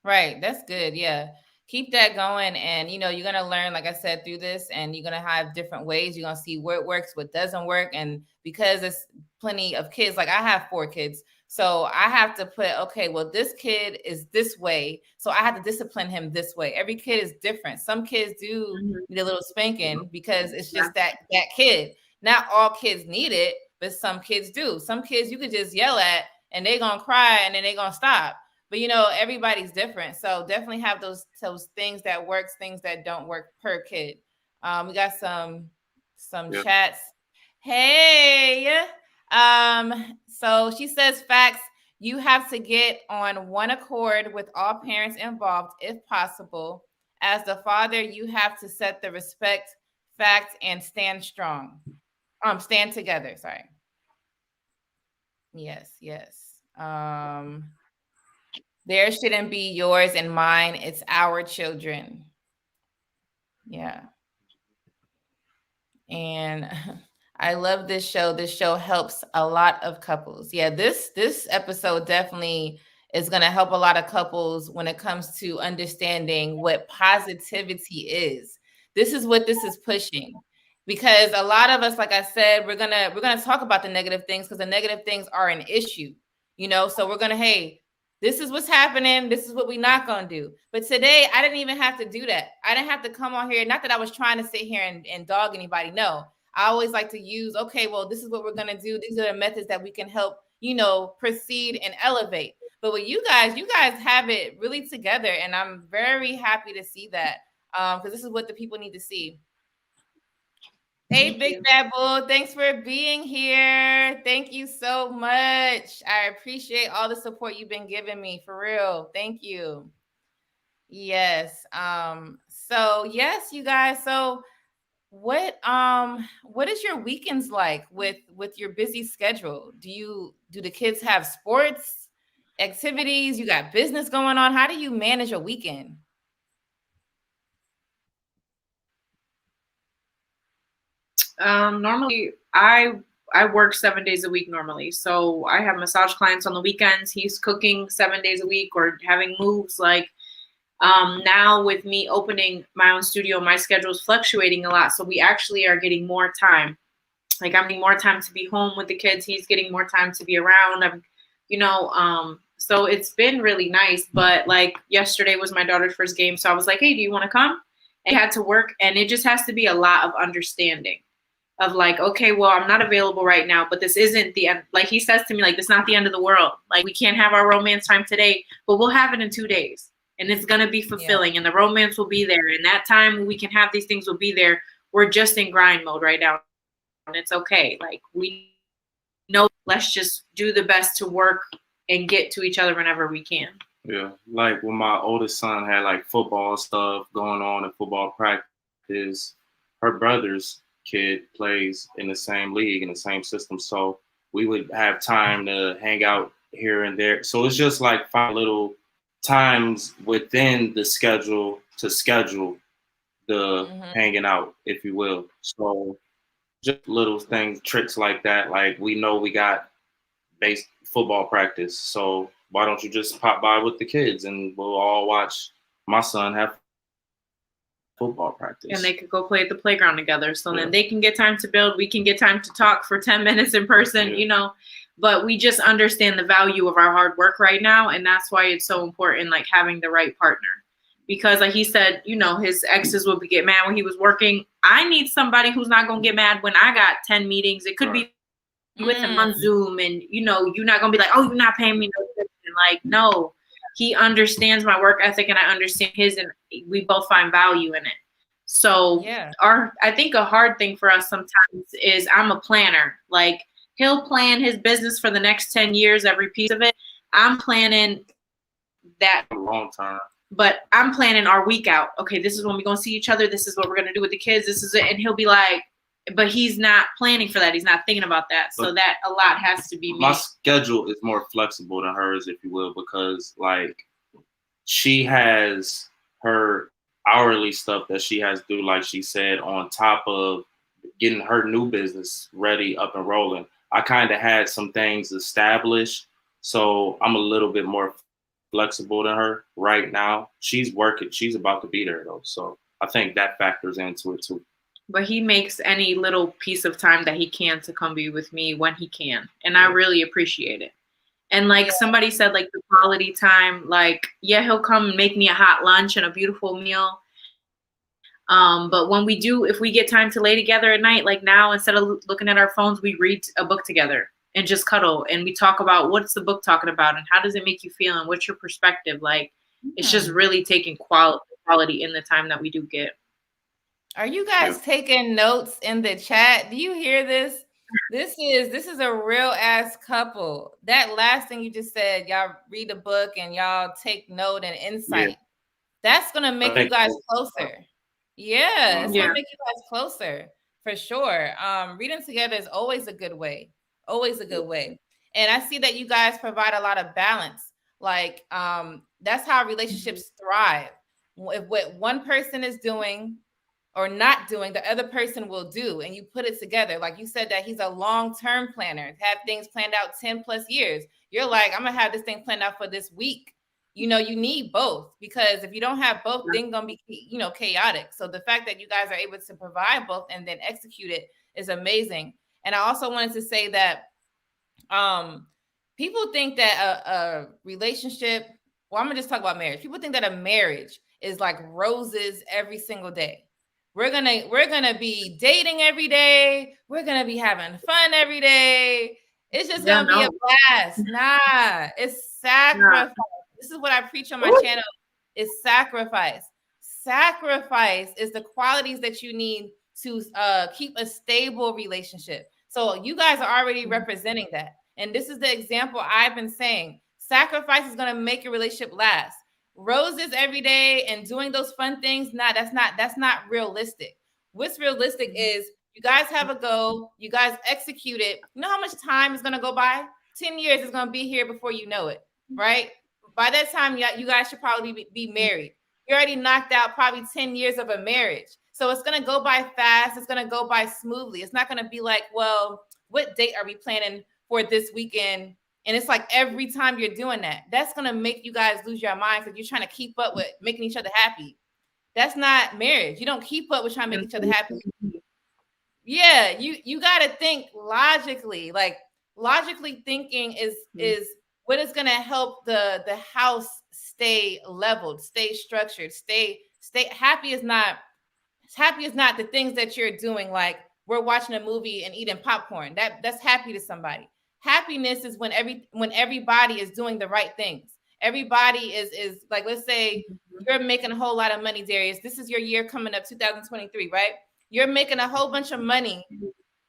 Right. That's good. Yeah. Keep that going. And, you know, you're going to learn, like I said, through this, and you're going to have different ways. You're going to see what works, what doesn't work. And because it's plenty of kids, like I have 4 kids. So I have to put, okay, well, this kid is this way. So I have to discipline him this way. Every kid is different. Some kids do need a little spanking because it's just that kid. Not all kids need it, but some kids do. Some kids you could just yell at and they're going to cry and then they're going to stop. But, you know, everybody's different. So definitely have those things that works, things that don't work per kid. We got some chats. Hey. So she says, facts, you have to get on one accord with all parents involved, if possible. As the father, you have to set the respect, fact, and stand strong. Stand together. Sorry. Yes. There shouldn't be yours and mine. It's our children. Yeah. And I love this show. This show helps a lot of couples. Yeah, this episode definitely is going to help a lot of couples when it comes to understanding what positivity is. This is what this is pushing. Because a lot of us, like I said, we're gonna talk about the negative things because the negative things are an issue, you know. So we're gonna, hey, this is what's happening. This is what we're not gonna do. But today, I didn't even have to do that. I didn't have to come on here. Not that I was trying to sit here and dog anybody. No, I always like to use, okay, well, this is what we're gonna do. These are the methods that we can help, you know, proceed and elevate. But with you guys have it really together, and I'm very happy to see that because this is what the people need to see. Hey, Big Bad Bull, thanks for being here. Thank you so much. I appreciate all the support you've been giving me, for real. Thank you. Yes. So yes, you guys. So what is your weekends like with your busy schedule? Do the kids have sports, activities? You got business going on? How do you manage a weekend? Normally I work 7 days a week normally. So I have massage clients on the weekends. He's cooking 7 days a week or having moves. Like now with me opening my own studio, my schedule is fluctuating a lot. So we actually are getting more time. Like I'm getting more time to be home with the kids. He's getting more time to be around. So it's been really nice. But like yesterday was my daughter's first game. So I was like, hey, do you want to come? And I had to work. And it just has to be a lot of understanding. Of like, okay, well, I'm not available right now, but this isn't the end. Like he says to me, like, this is not the end of the world. Like we can't have our romance time today, but we'll have it in 2 days and it's going to be fulfilling and the romance will be there. And that time when we can have these things will be there. We're just in grind mode right now. And it's okay. Like we know, let's just do the best to work and get to each other whenever we can. Yeah. Like when my oldest son had like football stuff going on and football practice, her brother's kid plays in the same league, in the same system. So we would have time to hang out here and there. So it's just like 5 little times within the schedule to schedule the hanging out, if you will. So just little things, tricks like that. Like we know we got base football practice. So why don't you just pop by with the kids and we'll all watch my son have football practice. And they could go play at the playground together. So then they can get time to build. We can get time to talk for 10 minutes in person, you know. but we just understand the value of our hard work right now. And that's why it's so important, like having the right partner. Because like he said, you know, his exes would get mad when he was working. I need somebody who's not going to get mad when I got 10 meetings. It could be with him on Zoom, and, you know, you're not going to be like, oh, you're not paying me no attention. Like, no, he understands my work ethic and I understand his, and we both find value in it. So I think a hard thing for us sometimes is I'm a planner. Like, he'll plan his business for the next 10 years, every piece of it. I'm planning that a long time. But I'm planning our week out. Okay, this is when we're going to see each other. This is what we're going to do with the kids. This is it. And he'll be like, but he's not planning for that. He's not thinking about that. So that a lot has to be me. My schedule is more flexible than hers, if you will, because like she has her hourly stuff that she has to do, like she said, on top of getting her new business ready, up and rolling. I kind of had some things established. So I'm a little bit more flexible than her right now. She's working. She's about to be there though. So I think that factors into it too. But he makes any little piece of time that he can to come be with me when he can. And I really appreciate it. And like somebody said, like the quality time, like, yeah, he'll come and make me a hot lunch and a beautiful meal. But when we do, if we get time to lay together at night, like now, instead of looking at our phones, we read a book together and just cuddle, and we talk about what's the book talking about and how does it make you feel and what's your perspective. Like, it's just really taking quality in the time that we do get. Are you guys taking notes in the chat? Do you hear this? This is a real ass couple. That last thing you just said, y'all read a book and y'all take note and insight. Yeah. That's gonna make you guys closer. Yeah, it's gonna make you guys closer for sure. Reading together is always a good way. Always a good way. And I see that you guys provide a lot of balance. Like, that's how relationships thrive. If what one person is doing or not doing, the other person will do, and you put it together. Like you said that he's a long-term planner, have things planned out 10 plus years. You're like, I'm gonna have this thing planned out for this week. You know, you need both, because if you don't have both, things gonna be, you know, chaotic. So the fact that you guys are able to provide both and then execute it is amazing. And I also wanted to say that people think that a relationship, well, I'm gonna just talk about marriage. People think that a marriage is like roses every single day. We're gonna be dating every day. We're gonna be having fun every day. It's just gonna be a blast. Nah, it's sacrifice. This is what I preach on my channel. It's sacrifice. Sacrifice is the qualities that you need to keep a stable relationship. So you guys are already representing that. And this is the example I've been saying. Sacrifice is going to make your relationship last. Roses every day and doing those fun things, that's not realistic. What's realistic is you guys have a goal, you guys execute it. You know how much time is going to go by? 10 years is going to be here before you know it, right? By that time, you guys should probably be married. You already knocked out probably 10 years of a marriage. So it's going to go by fast. It's going to go by smoothly. It's not going to be like, well, what date are we planning for this weekend? And it's like every time you're doing that, that's going to make you guys lose your mind because you're trying to keep up with making each other happy. That's not marriage. You don't keep up with trying to make each other happy. Yeah, you got to think logically. Like, logically thinking is what is going to help the house stay leveled, stay structured, stay happy. Is not the things that you're doing. Like, we're watching a movie and eating popcorn. That's happy to somebody. Happiness is when everybody is doing the right things. Everybody is like, let's say you're making a whole lot of money, Darius. This is your year coming up, 2023, right? You're making a whole bunch of money,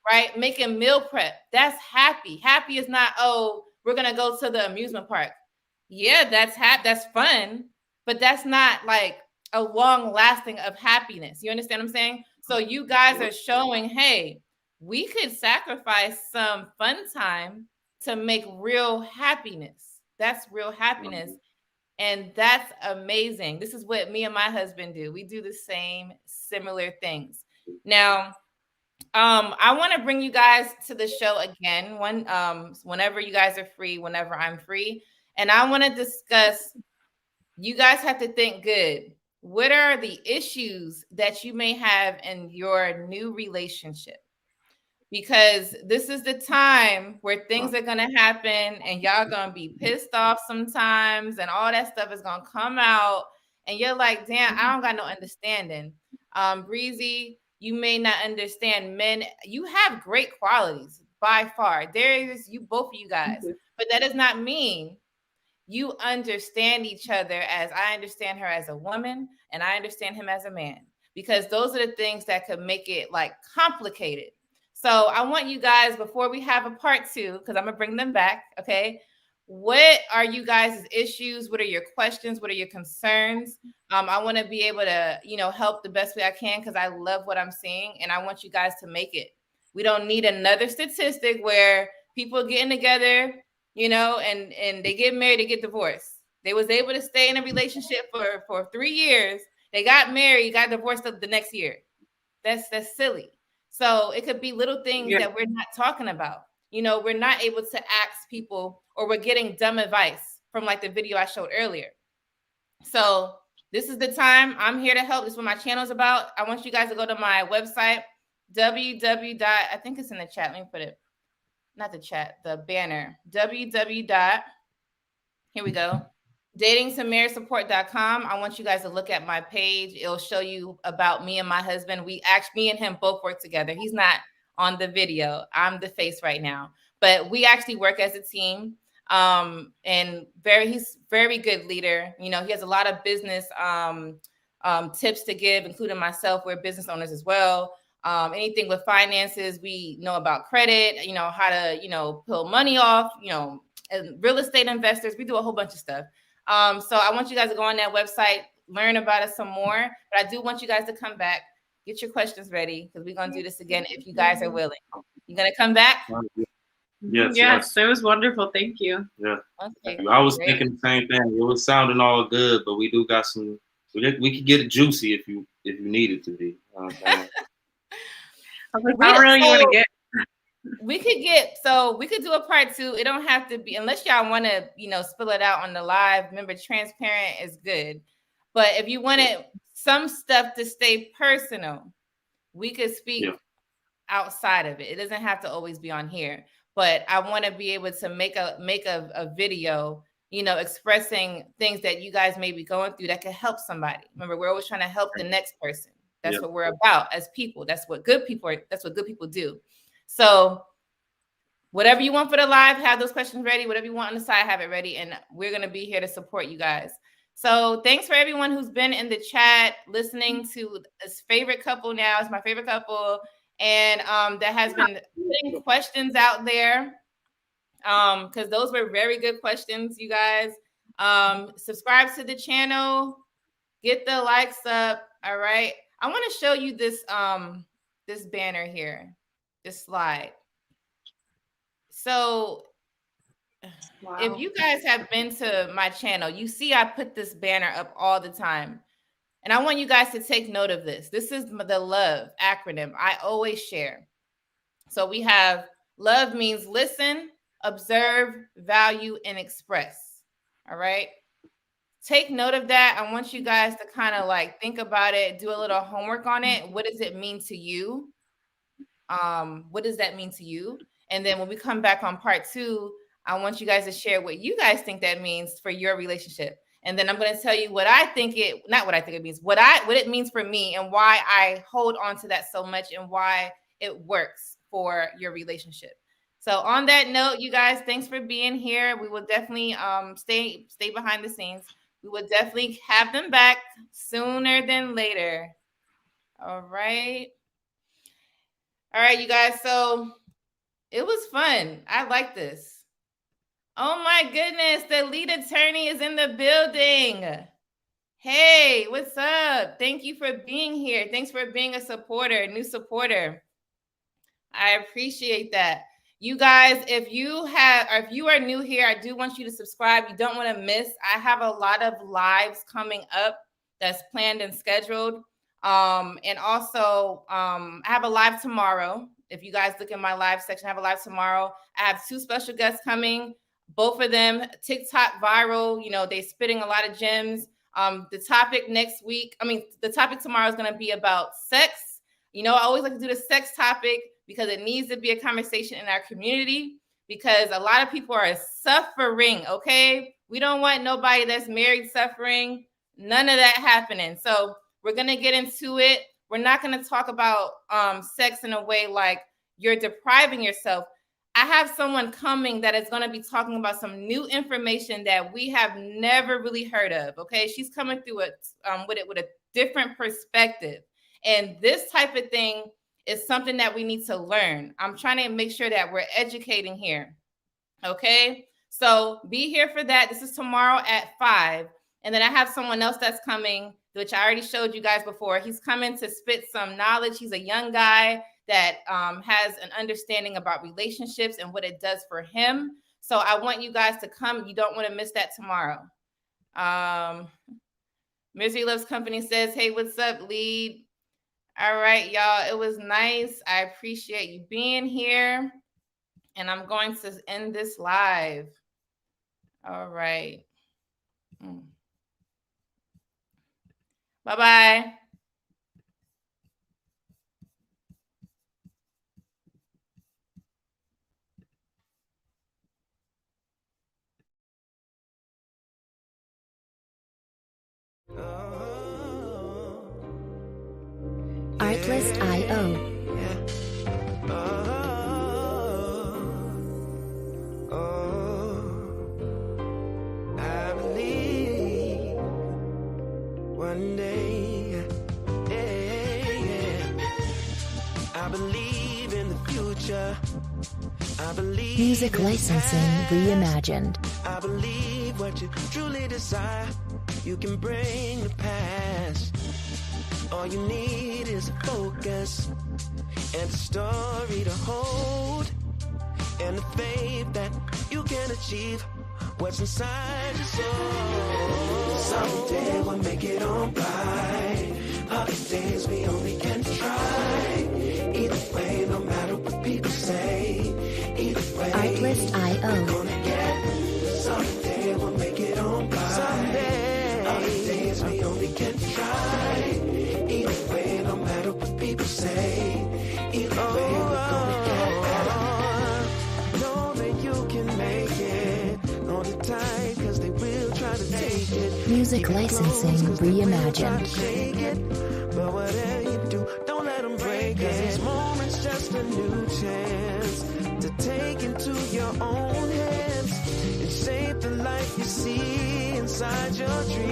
right? Making meal prep. That's happy. Happy is not, oh, we're going to go to the amusement park. Yeah, that's fun, but that's not like a long lasting of happiness. You understand what I'm saying? So you guys are showing, hey, we could sacrifice some fun time to make real happiness. That's real happiness. And that's amazing. This is what me and my husband do. We do the same similar things. Now, I want to bring you guys to the show again whenever you guys are free, whenever I'm free. And I want to discuss, you guys have to think good. What are the issues that you may have in your new relationship? because this is the time where things are going to happen and y'all going to be pissed off sometimes and all that stuff is going to come out. And you're like, damn, I don't got no understanding. Breezy, you may not understand men. You have great qualities by far. Darius, you, both of you guys. But that does not mean you understand each other as I understand her as a woman and I understand him as a man, because those are the things that could make it like complicated. So I want you guys, before we have a part 2, because I'm gonna bring them back, okay? What are you guys' issues? What are your questions? What are your concerns? I want to be able to, help the best way I can, because I love what I'm seeing and I want you guys to make it. We don't need another statistic where people getting together, and they get married, they get divorced. They was able to stay in a relationship for 3 years. They got married, got divorced the next year. That's silly. So it could be little things that we're not talking about. We're not able to ask people, or we're getting dumb advice from like the video I showed earlier. So this is the time. I'm here to help. This is what my channel is about. I want you guys to go to my website, www. I think it's in the chat. Let me put it. Not the chat, the banner. www. Here we go. datingtomarriagesupport.com. I want you guys to look at my page. It'll show you about me and my husband. Me and him both work together. He's not on the video. I'm the face right now, but we actually work as a team. And he's very good leader. He has a lot of business tips to give, including myself. We're business owners as well. Anything with finances, we know about credit, how to, pull money off, and real estate investors. We do a whole bunch of stuff. So I want you guys to go on that website, learn about us some more. But I do want you guys to come back, get your questions ready, because we're going to do this again if you guys are willing. You going to come back? Yes, it was wonderful. Thank you. Yeah. Okay, I was thinking the same thing. It was sounding all good, but we do got some. We could get it juicy if you need it to be. How real you want to get? We could do a part 2. It don't have to be, unless y'all want to, spill it out on the live. Remember, transparent is good. But if you wanted some stuff to stay personal, we could speak outside of it. It doesn't have to always be on here. But I want to be able to make a video, expressing things that you guys may be going through that could help somebody. Remember, we're always trying to help the next person. That's what we're about as people. That's what good people are. That's what good people do. So whatever you want for the live, have those questions ready. Whatever you want on the side, have it ready. And we're going to be here to support you guys. So thanks for everyone who's been in the chat, listening to this favorite couple now. It's my favorite couple. And that has been putting questions out there. Because those were very good questions, you guys. Subscribe to the channel. Get the likes up. All right. I want to show you this this banner here, this slide. So if you guys have been to my channel, you see I put this banner up all the time. And I want you guys to take note of this. This is the LOVE acronym I always share. So we have LOVE means listen, observe, value, and express. All right. Take note of that. I want you guys to kind of like think about it, do a little homework on it. What does it mean to you? What does that mean to you? And then when we come back on part 2, I want you guys to share what you guys think that means for your relationship. And then I'm going to tell you what I think not what I think it means, what it means for me and why I hold on to that so much and why it works for your relationship. So on that note, you guys, thanks for being here. We will definitely stay behind the scenes. We will definitely have them back sooner than later. All right. All right, you guys. So it was fun. I like this. Oh my goodness. The lead attorney is in the building. Hey, what's up? Thank you for being here. Thanks for being a supporter, new supporter. I appreciate that. You guys, if you are new here, I do want you to subscribe. You don't want to miss. I have a lot of lives coming up that's planned and scheduled. And also, I have a live tomorrow. If you guys look in my live section, I have a live tomorrow. I have 2 special guests coming. Both of them TikTok viral. They spitting a lot of gems. The topic the topic tomorrow is going to be about sex. I always like to do the sex topic because it needs to be a conversation in our community, because a lot of people are suffering, okay? We don't want nobody that's married suffering, none of that happening. So we're going to get into it. We're not going to talk about sex in a way like you're depriving yourself. I have someone coming that is going to be talking about some new information that we have never really heard of, okay? She's coming through it with a different perspective. And this type of thing is something that we need to learn. I'm trying to make sure that we're educating here, okay? So be here for that. This is tomorrow at 5. And then I have someone else that's coming, which I already showed you guys before. He's coming to spit some knowledge. He's a young guy that has an understanding about relationships and what it does for him. So I want you guys to come. You don't want to miss that tomorrow. Misery Loves Company says, hey, what's up, lead? All right, y'all. It was nice. I appreciate you being here. And I'm going to end this live. All right. Bye-bye. Artlist.io. I believe one day, I believe in the future. I believe Music licensing reimagined. I believe what you truly desire, you can bring to pass. All you need is a focus and a story to hold, and the faith that you can achieve what's inside your soul. Someday we'll make it on by. Other days we only can try. Either way, no matter what people say. Either way, Artlist.io. we're gonna get. Someday we'll make it on by. Someday. Other days we only can try. Either way, no matter what people say. Either way, we're gonna get better. Know that you can make it. Hold it tight, cause they will try to take it. Music licensing reimagined. Shake it, but whatever you do, don't let them break it. These moments just a new chance to take into your own hands and shape the life you see inside your dreams.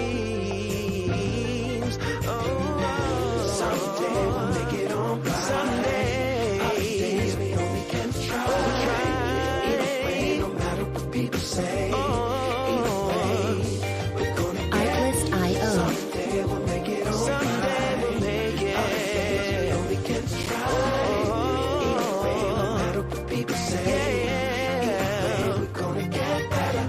Someday we'll make it on by. Someday. Other days we only can try. Either way, no matter what people say. Either way, we're gonna get. Artlist.io. Someday we'll make it on. Someday we'll make it. Other days we only can try. Either way, no matter what people say. Either way, we're gonna get better.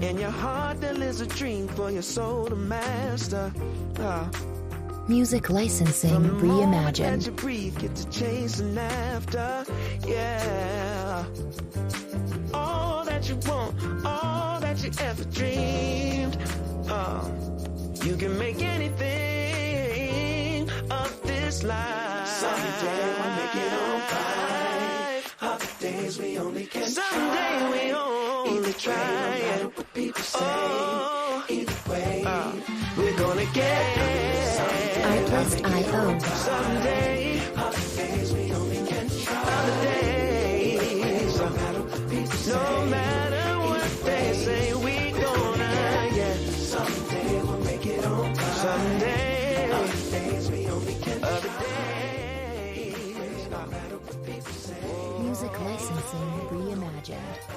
In your heart there lives a dream for your soul to master. Music licensing From the moment that reimagined. you breathe, get to chasing after, yeah. All that you want, all that you ever dreamed. You can make anything of this life. Someday we'll make it on by. Other days we only can Someday we only try. No matter what people say. Either way, we're gonna get. Artlist.io. Someday, other days we only can try. Other days, no matter what people say. No matter what they say, we gonna get. Someday we'll make it on by. Someday, other days we only can try. Other days, no matter what people say. Music licensing reimagined.